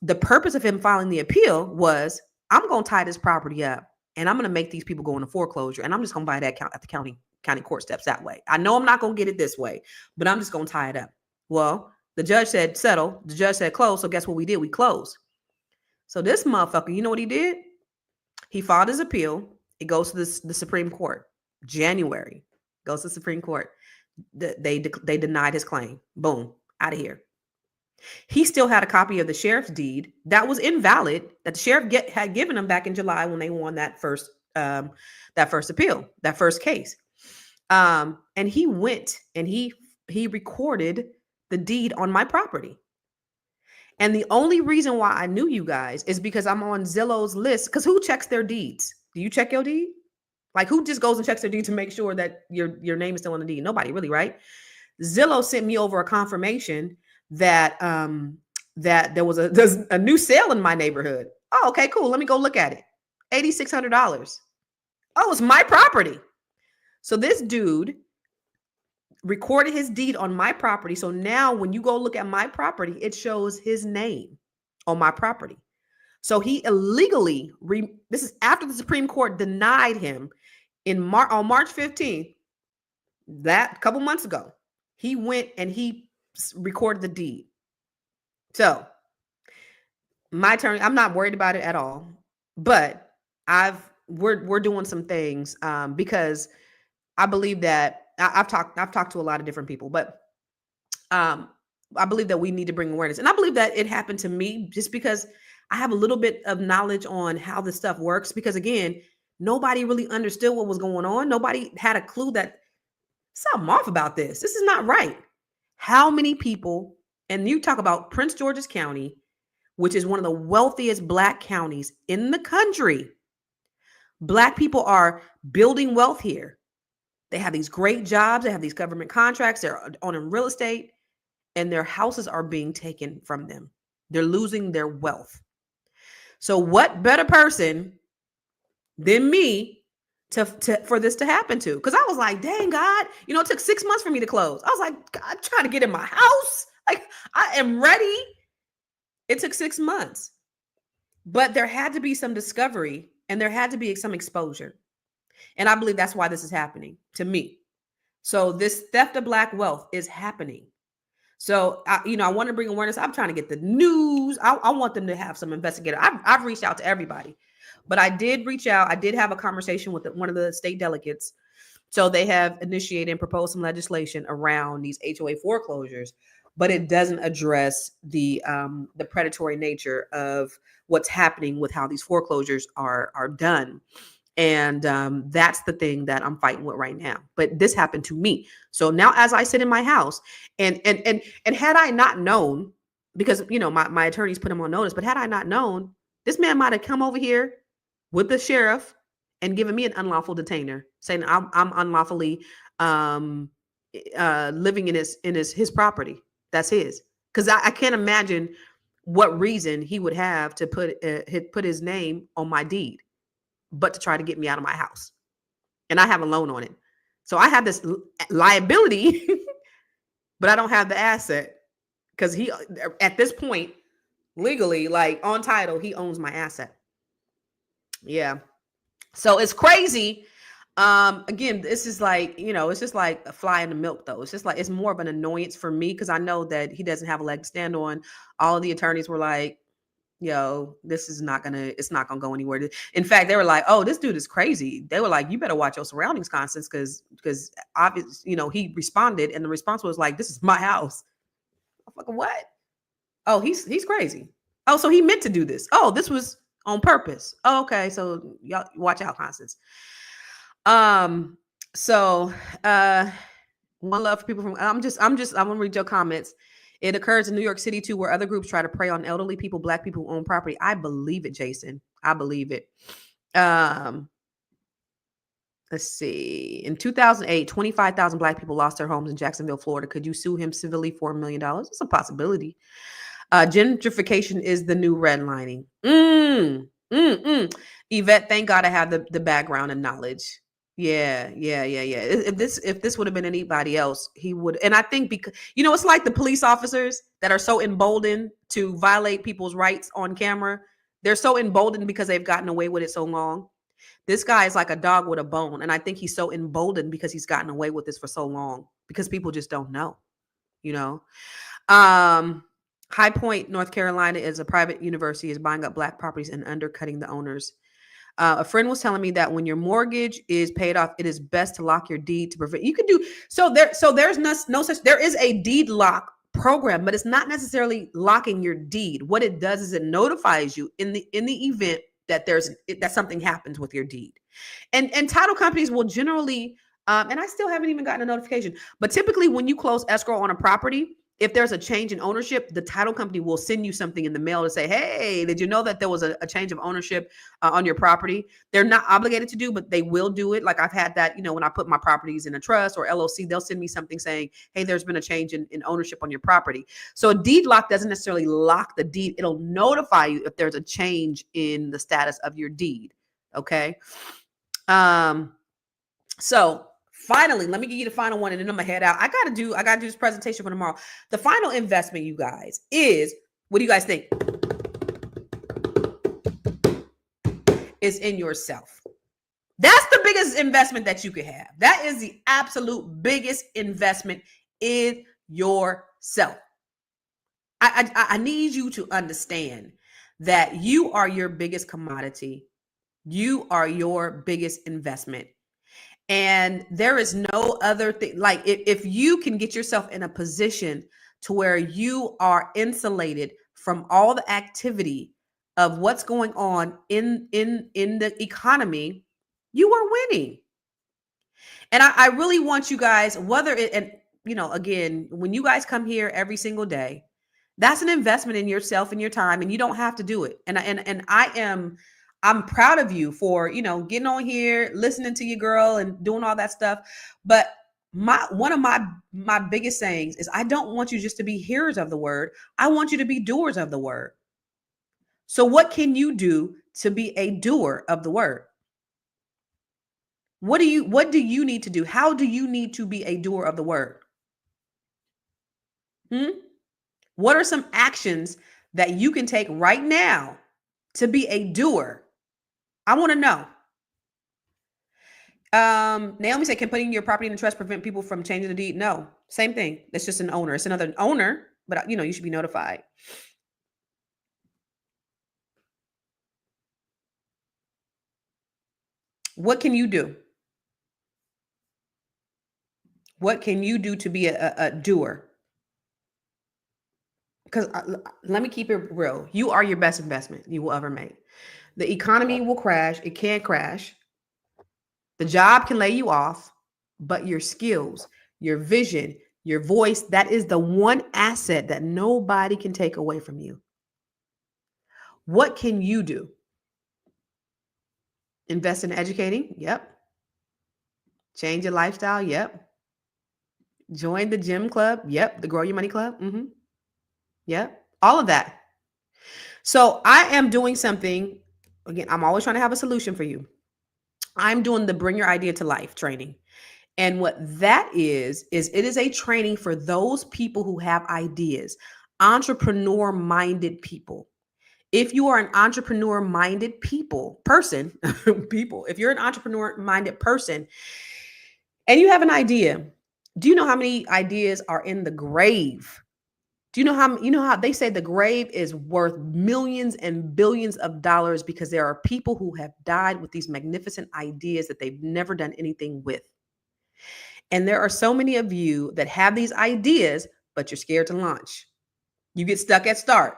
The purpose of him filing the appeal was, I'm going to tie this property up and I'm going to make these people go into foreclosure and I'm just going to buy that at the county court steps that way. I know I'm not going to get it this way, but I'm just going to tie it up. Well, the judge said settle. The judge said close. So guess what we did? We closed. So this motherfucker, you know what he did? He filed his appeal. It goes to the Supreme Court. January. Goes to the Supreme Court. They denied his claim. Boom. Out of here. He still had a copy of the sheriff's deed that was invalid, that the sheriff had given him back in July when they won that first appeal, that first case. And he went and he recorded the deed on my property. And the only reason why I knew you guys is because I'm on Zillow's list. Because who checks their deeds? Do you check your deed? Like, who just goes and checks their deed to make sure that your name is still on the deed? Nobody really, right? Zillow sent me over a confirmation that that there's a new sale in my neighborhood. Oh, okay, cool. Let me go look at it. $8,600. Oh, it's my property. So this dude recorded his deed on my property. So now when you go look at my property, it shows his name on my property. So he illegally, this is after the Supreme Court denied him on March 15th, that couple months ago, he went and he recorded the deed. So my attorney, I'm not worried about it at all, but we're doing some things because I believe that I've talked to a lot of different people, but I believe that we need to bring awareness. And I believe that it happened to me just because I have a little bit of knowledge on how this stuff works. Because again, nobody really understood what was going on. Nobody had a clue that something off about this. This is not right. How many people, and you talk about Prince George's County, which is one of the wealthiest Black counties in the country. Black people are building wealth here. They have these great jobs. They have these government contracts. They're owning real estate and their houses are being taken from them. They're losing their wealth. So what better person than me for this to happen to? Because I was like, dang, God, it took 6 months for me to close. I was like, God, I'm trying to get in my house. Like, I am ready. It took 6 months. But there had to be some discovery and there had to be some exposure. And I believe that's why this is happening to me. So this theft of Black wealth is happening. So, I want to bring awareness. I'm trying to get the news. I want them to have some investigators. I've reached out to everybody, but I did reach out. I did have a conversation with one of the state delegates. So they have initiated and proposed some legislation around these HOA foreclosures, but it doesn't address the predatory nature of what's happening with how these foreclosures are done. And that's the thing that I'm fighting with right now. But this happened to me. So now as I sit in my house and had I not known, because, my attorneys put him on notice, but had I not known, this man might have come over here with the sheriff and given me an unlawful detainer, saying I'm unlawfully living in his property. That's his. Because I can't imagine what reason he would have to put his name on my deed, but to try to get me out of my house. And I have a loan on it. So I have this liability, but I don't have the asset because he, at this point, legally, like on title, he owns my asset. Yeah. So it's crazy. Again, this is like, it's just like a fly in the milk though. It's just like, it's more of an annoyance for me because I know that he doesn't have a leg to stand on. All of the attorneys were like, this is it's not gonna go anywhere. In fact, they were like, oh, this dude is crazy. They were like, you better watch your surroundings, Constance, because obviously, he responded and the response was like, this is my house. I'm like, what? Oh, he's crazy. Oh, so he meant to do this. Oh, this was on purpose. Oh, okay. So y'all watch out, Constance. So one love for people from I'm gonna read your comments. It occurs in New York City too, where other groups try to prey on elderly people, Black people who own property. I believe it, Jason. I believe it. Let's see. In 2008, 25,000 Black people lost their homes in Jacksonville, Florida. Could you sue him civilly for $1 million? It's a possibility. Gentrification is the new redlining. Yvette, thank God I have the background and knowledge. Yeah. If this would have been anybody else, he would. And I think because it's like the police officers that are so emboldened to violate people's rights on camera. They're so emboldened because they've gotten away with it so long. This guy is like a dog with a bone, and I think he's so emboldened because he's gotten away with this for so long because people just don't know. High Point, North Carolina is a private university, is buying up Black properties and undercutting the owners. A friend was telling me that when your mortgage is paid off, it is best to lock your deed to prevent. You can do so. There's no such. There is a deed lock program, but it's not necessarily locking your deed. What it does is it notifies you in the event that that something happens with your deed, and title companies will generally. And I still haven't even gotten a notification, but typically when you close escrow on a property, if there's a change in ownership, the title company will send you something in the mail to say, hey, did you know that there was a change of ownership on your property? They're not obligated to do, but they will do it. Like I've had that, when I put my properties in a trust or LLC, they'll send me something saying, hey, there's been a change in ownership on your property. So a deed lock doesn't necessarily lock the deed. It'll notify you if there's a change in the status of your deed. Okay. So finally, let me give you the final one and then I'm gonna head out. I gotta do this presentation for tomorrow. The final investment, you guys, is, what do you guys think? Is in yourself. That's the biggest investment that you could have. That is the absolute biggest investment in yourself. I need you to understand that you are your biggest commodity. You are your biggest investment. And there is no other thing. Like if you can get yourself in a position to where you are insulated from all the activity of what's going on in the economy, you are winning. And I really want you guys, whether it, and again, when you guys come here every single day, that's an investment in yourself and your time, and you don't have to do it. And I'm proud of you for, getting on here, listening to your girl and doing all that stuff. But one of my biggest sayings is I don't want you just to be hearers of the word. I want you to be doers of the word. So what can you do to be a doer of the word? What do you need to do? How do you need to be a doer of the word? What are some actions that you can take right now to be a doer? I want to know. Naomi said, can putting your property in the trust prevent people from changing the deed? No, same thing. It's just an owner. It's another owner, but you should be notified. What can you do? What can you do to be a doer? Because let me keep it real. You are your best investment you will ever make. The economy will crash. It can crash. The job can lay you off, but your skills, your vision, your voice, that is the one asset that nobody can take away from you. What can you do? Invest in educating? Yep. Change your lifestyle? Yep. Join the gym club? Yep. The Grow Your Money Club? Mm-hmm. Yep. All of that. So I am doing something. Again, I'm always trying to have a solution for you. I'm doing the Bring Your Idea to Life training. And what that is it is a training for those people who have ideas, entrepreneur-minded people. If you are an entrepreneur-minded person, if you're an entrepreneur-minded person and you have an idea, do you know how many ideas are in the grave? Do you know how they say the grave is worth millions and billions of dollars because there are people who have died with these magnificent ideas that they've never done anything with. And there are so many of you that have these ideas, but you're scared to launch. You get stuck at start,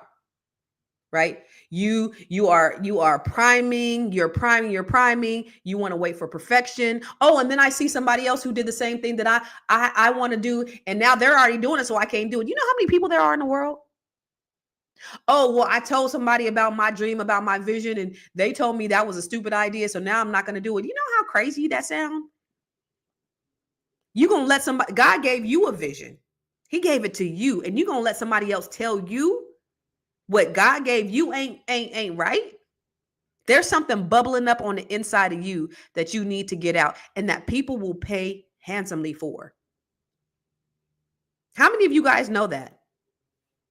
right? You are priming, you're priming. You want to wait for perfection. Oh, and then I see somebody else who did the same thing that I want to do. And now they're already doing it. So I can't do it. You know how many people there are in the world? Oh, well, I told somebody about my dream, about my vision, and they told me that was a stupid idea. So now I'm not going to do it. You know how crazy that sounds? You're going to let somebody, God gave you a vision. He gave it to you. And you're going to let somebody else tell you what God gave you ain't right? There's something bubbling up on the inside of you that you need to get out and that people will pay handsomely for. How many of you guys know that?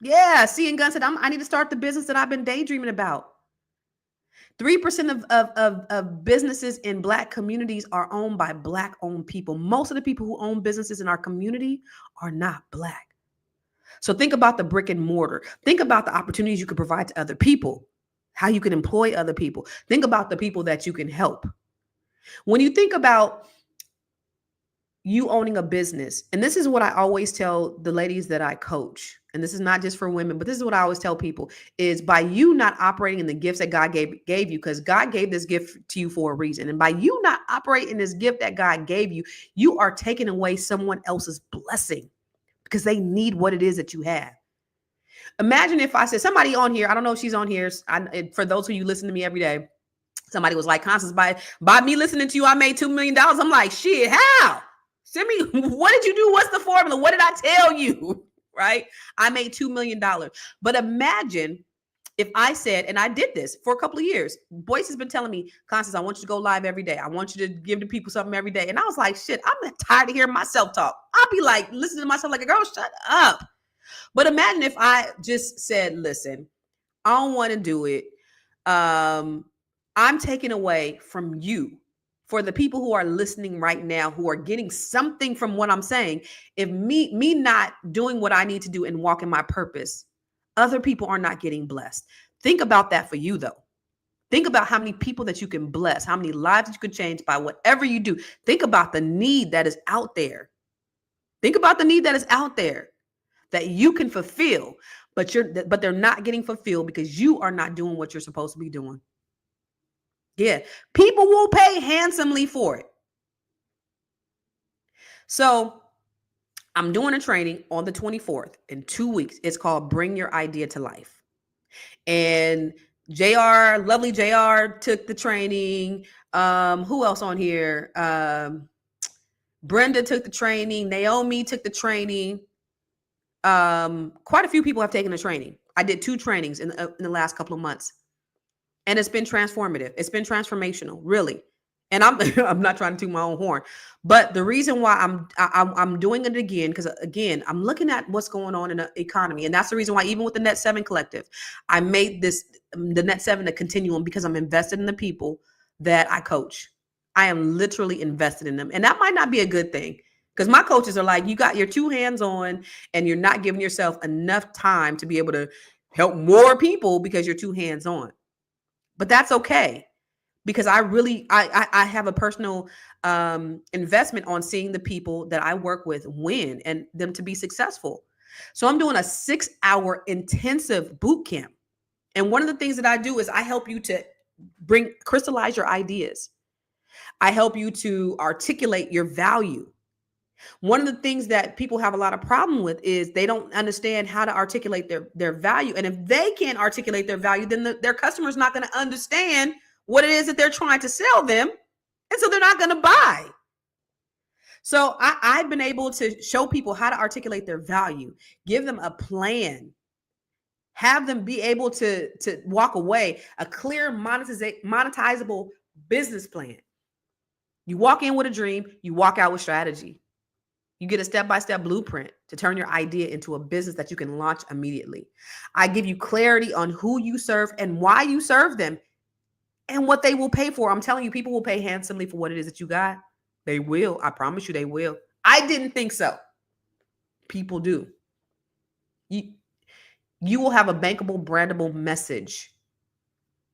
Yeah, Seeing Gun said, I need to start the business that I've been daydreaming about. 3% of businesses in Black communities are owned by Black-owned people. Most of the people who own businesses in our community are not Black. So think about the brick and mortar. Think about the opportunities you could provide to other people, how you can employ other people. Think about the people that you can help. When you think about you owning a business, and this is what I always tell the ladies that I coach, and this is not just for women, but this is what I always tell people, is by you not operating in the gifts that God gave you, because God gave this gift to you for a reason. And by you not operating this gift that God gave you, you are taking away someone else's blessing because they need what it is that you have. Imagine if I said somebody on here, I don't know if she's on here. For those of you listen to me every day, somebody was like, Constance, by me listening to you, I made $2 million. I'm like, shit, how? Send me, what did you do? What's the formula? What did I tell you? Right? I made $2 million. But imagine if I said, and I did this for a couple of years, Boyce has been telling me, Constance, I want you to go live every day. I want you to give the people something every day. And I was like, shit, I'm tired of hearing myself talk. I'll be like, listening to myself like a girl, shut up. But imagine if I just said, listen, I don't want to do it. I'm taking away from you. For the people who are listening right now, who are getting something from what I'm saying, if me not doing what I need to do and walk in my purpose, other people are not getting blessed. Think about that for you, though. Think about how many people that you can bless, how many lives you can change by whatever you do. Think about the need that is out there. Think about the need that is out there that you can fulfill, but they're not getting fulfilled because you are not doing what you're supposed to be doing. Yeah, people will pay handsomely for it. So I'm doing a training on the 24th in 2 weeks. It's called Bring Your Idea to Life. And lovely JR took the training. Who else on here? Brenda took the training. Naomi took the training. Quite a few people have taken the training. I did 2 trainings in the last couple of months. And it's been transformative. It's been transformational, really. And I'm not trying to toot my own horn, but the reason why I'm doing it again, because again, I'm looking at what's going on in the economy, and that's the reason why even with the Net 7 Collective, I made the Net 7 a continuum, because I'm invested in the people that I coach. I am literally invested in them, and that might not be a good thing, because my coaches are like, you got your 2 hands on, and you're not giving yourself enough time to be able to help more people because you're 2 hands on. But that's okay, because I have a personal investment on seeing the people that I work with win and them to be successful. So I'm doing a 6-hour intensive boot camp. And one of the things that I do is I help you to crystallize your ideas. I help you to articulate your value. One of the things that people have a lot of problem with is they don't understand how to articulate their value. And if they can't articulate their value, then their customer's not going to understand what it is that they're trying to sell them. And so they're not going to buy. So I've been able to show people how to articulate their value, give them a plan, have them be able to walk away, a clear monetizable business plan. You walk in with a dream, you walk out with strategy. You get a step-by-step blueprint to turn your idea into a business that you can launch immediately. I give you clarity on who you serve and why you serve them and what they will pay for. I'm telling you, people will pay handsomely for what it is that you got. They will. I promise you they will. I didn't think so. People do. You will have a bankable, brandable message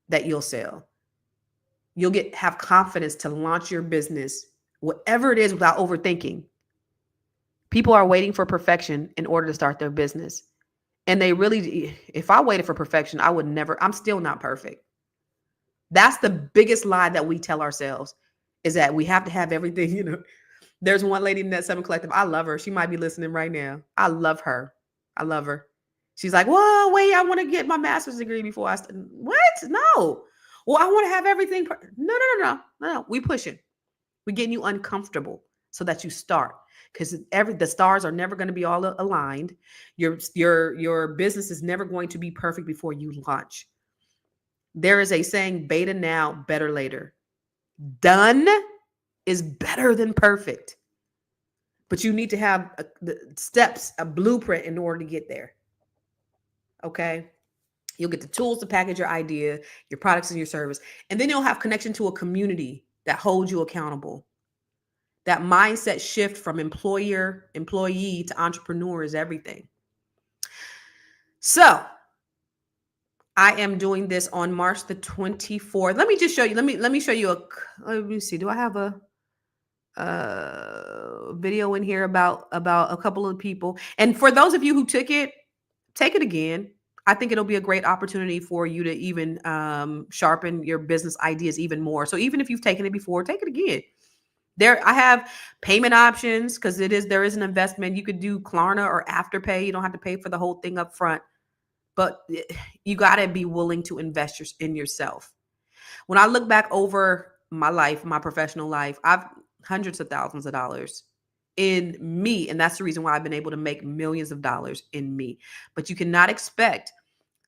that you'll sell. You'll have confidence to launch your business, whatever it is, without overthinking. People are waiting for perfection in order to start their business. And they really, if I waited for perfection, I would never, I'm still not perfect. That's the biggest lie that we tell ourselves, is that we have to have everything, There's one lady in that 7 Collective. I love her. She might be listening right now. I love her. She's like, well, wait, I want to get my master's degree before I start. What? No. Well, I want to have everything. No. We pushing. We're getting you uncomfortable so that you start, because the stars are never going to be all aligned. Your business is never going to be perfect before you launch. There is a saying, beta now, better later. Done is better than perfect. But you need to have the steps, a blueprint in order to get there. Okay? You'll get the tools to package your idea, your products and your service. And then you'll have connection to a community that holds you accountable. That mindset shift from employee to entrepreneur is everything. So I am doing this on March the 24th. Let me just show you. Let me show you let me see. Do I have a video in here about a couple of people? And for those of you who took it, take it again. I think it'll be a great opportunity for you to even sharpen your business ideas even more. So even if you've taken it before, take it again. I have payment options because there is an investment. You could do Klarna or Afterpay. You don't have to pay for the whole thing up front, but you got to be willing to invest in yourself. When I look back over my life, my professional life, I've hundreds of thousands of dollars in me. And that's the reason why I've been able to make millions of dollars in me. But you cannot expect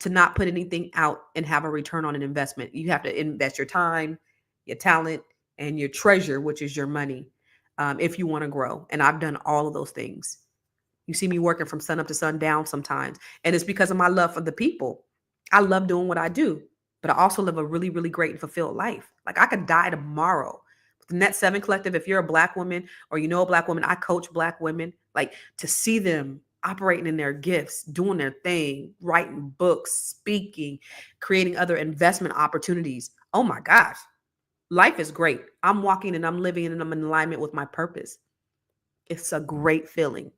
to not put anything out and have a return on an investment. You have to invest your time, your talent, and your treasure, which is your money, if you want to grow. And I've done all of those things. You see me working from sun up to sundown sometimes. And it's because of my love for the people. I love doing what I do, but I also live a really, really great and fulfilled life. Like I could die tomorrow. With the Net 7 Collective, if you're a Black woman or you know a Black woman, I coach Black women, like to see them operating in their gifts, doing their thing, writing books, speaking, creating other investment opportunities. Oh my gosh. Life is great. I'm walking and I'm living and I'm in alignment with my purpose. It's a great feeling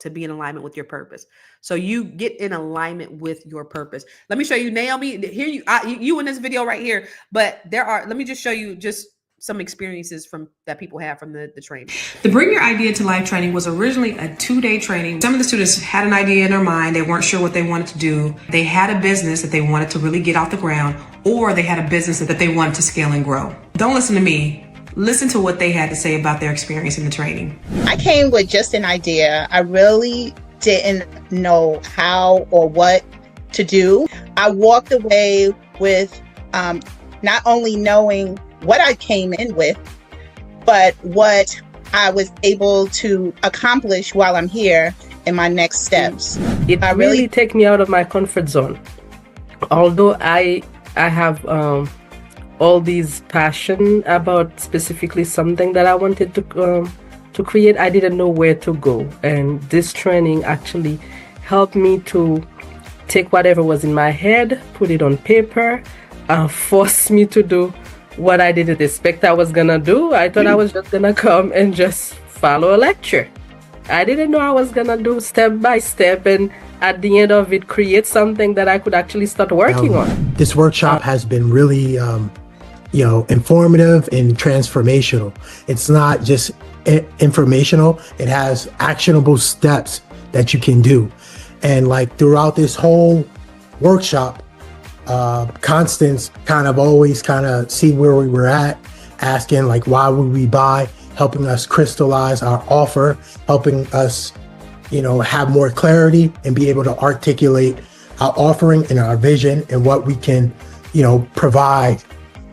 to be in alignment with your purpose. So you get in alignment with your purpose. Let me show you, Naomi. Here you in this video right here. But let me just show you just some experiences that people have from the training. The Bring Your Idea to Life training was originally a 2-day training. Some of the students had an idea in their mind. They weren't sure what they wanted to do. They had a business that they wanted to really get off the ground, or they had a business that they wanted to scale and grow. Don't listen to me. Listen to what they had to say about their experience in the training. I came with just an idea. I really didn't know how or what to do. I walked away with not only knowing what I came in with, but what I was able to accomplish while I'm here in my next steps. It really take me out of my comfort zone. Although I have all these passion about specifically something that I wanted to create, I didn't know where to go. And this training actually helped me to take whatever was in my head, put it on paper, forced me to do what I didn't expect I was gonna do. I thought I was just gonna come and just follow a lecture. I didn't know I was gonna do step by step, and at the end of it, create something that I could actually start working on. This workshop has been really, informative and transformational. It's not just informational; it has actionable steps that you can do. And like throughout this whole workshop, Constance always see where we were at, asking like, why would we buy, helping us crystallize our offer, helping us, have more clarity and be able to articulate our offering and our vision and what we can, provide.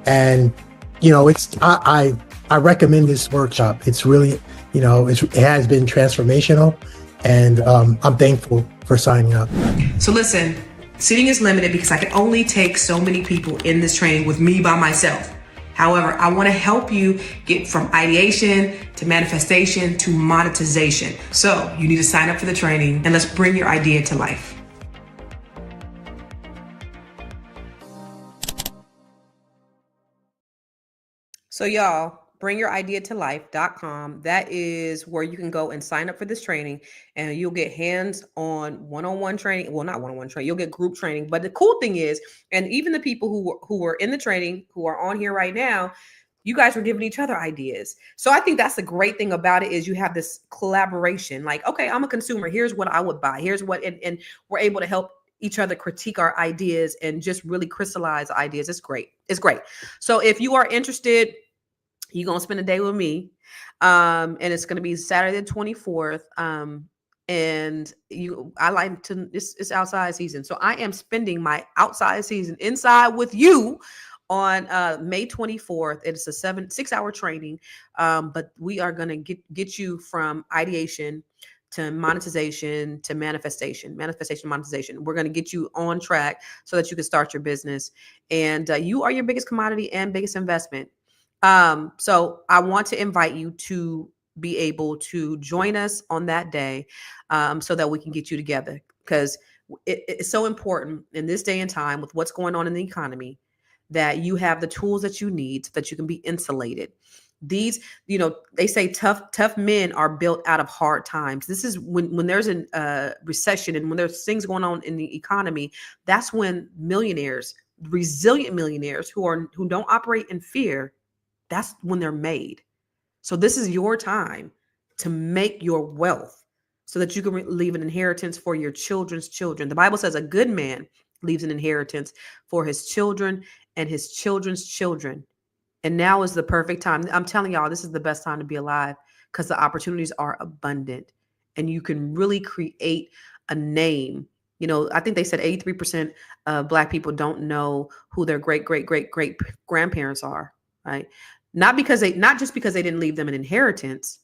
And, I recommend this workshop. It's really, it has been transformational, and I'm thankful for signing up. So listen, seating is limited because I can only take so many people in this training with me by myself. However, I want to help you get from ideation to manifestation to monetization. So you need to sign up for the training and let's bring your idea to life. So y'all, bringyouridea-to-life.com. That is where you can go and sign up for this training, and you'll get hands-on one-on-one training. Well, not one-on-one training, you'll get group training. But the cool thing is, and even the people who were in the training, who are on here right now, you guys were giving each other ideas. So I think that's the great thing about it, is you have this collaboration. Like, okay, I'm a consumer. Here's what I would buy. Here's what, and we're able to help each other critique our ideas and just really crystallize ideas. It's great. It's great. So if you are interested, you're going to spend a day with me. And it's going to be Saturday the 24th. And I like to, it's outside season. So I am spending my outside season inside with you on May 24th. It's a 6-hour training. But we are going to get you from ideation to monetization to manifestation. We're going to get you on track so that you can start your business. And you are your biggest commodity and biggest investment. So I want to invite you to be able to join us on that day, so that we can get you together, because it's so important in this day and time with what's going on in the economy that you have the tools that you need so that you can be insulated. These, they say tough men are built out of hard times. This is when there's a recession and when there's things going on in the economy, that's when millionaires, resilient millionaires who don't operate in fear, that's when they're made. So this is your time to make your wealth so that you can leave an inheritance for your children's children. The Bible says a good man leaves an inheritance for his children and his children's children. And now is the perfect time. I'm telling y'all, this is the best time to be alive because the opportunities are abundant and you can really create a name. I think they said 83% of Black people don't know who their great grandparents are, right? Not just because they didn't leave them an inheritance,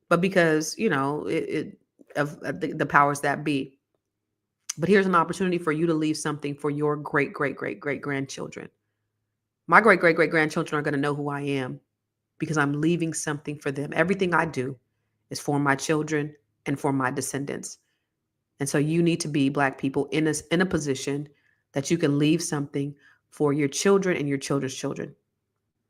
but because, of the powers that be. But here's an opportunity for you to leave something for your great grandchildren. My great grandchildren are going to know who I am because I'm leaving something for them. Everything I do is for my children and for my descendants. And so you need to be, Black people, in a position that you can leave something for your children and your children's children.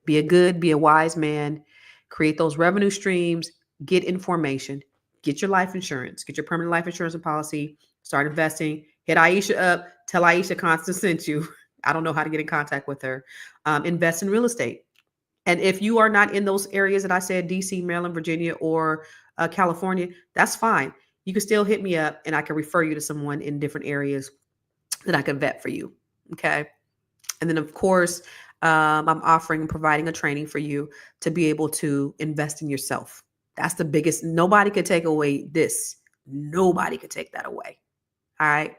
Be a wise man, create those revenue streams, get information, get your life insurance, get your permanent life insurance and policy, start investing, hit Aisha up, tell Aisha Constance sent you. I don't know how to get in contact with her. Invest in real estate. And if you are not in those areas that I said, DC, Maryland, Virginia, or California, that's fine. You can still hit me up and I can refer you to someone in different areas that I can vet for you. Okay. And then of course, I'm offering and providing a training for you to be able to invest in yourself. That's the biggest. Nobody could take away this. Nobody could take that away. All right.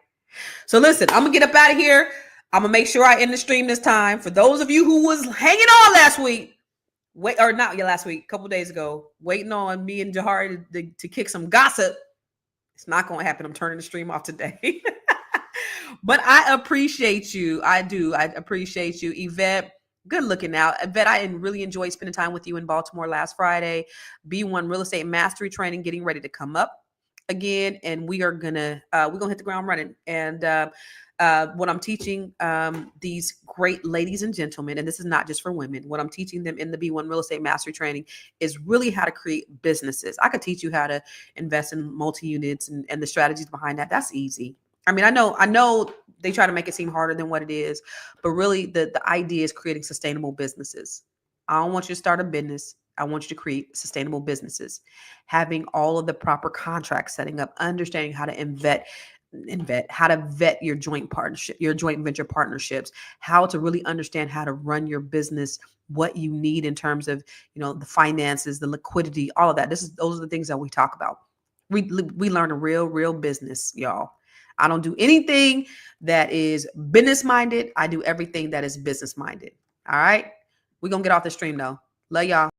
So listen, I'm going to get up out of here. I'm going to make sure I end the stream this time. For those of you who was hanging on last week, a couple days ago, waiting on me and Jahari to kick some gossip. It's not going to happen. I'm turning the stream off today. But I appreciate you. I do. I appreciate you. Yvette, good looking out. Yvette, I really enjoyed spending time with you in Baltimore last Friday. B1 Real Estate Mastery Training getting ready to come up again. And we're going to hit the ground running. And what I'm teaching these great ladies and gentlemen, and this is not just for women, what I'm teaching them in the B1 Real Estate Mastery Training is really how to create businesses. I could teach you how to invest in multi-units and the strategies behind that. That's easy. I mean, I know they try to make it seem harder than what it is, but really the idea is creating sustainable businesses. I don't want you to start a business. I want you to create sustainable businesses, having all of the proper contracts, setting up, understanding how to how to vet your joint venture partnerships, how to really understand how to run your business, what you need in terms of, the finances, the liquidity, all of that. Those are the things that we talk about. We learn a real business, y'all. I don't do anything that is business minded. I do everything that is business minded. All right. We're going to get off the stream though. Love y'all.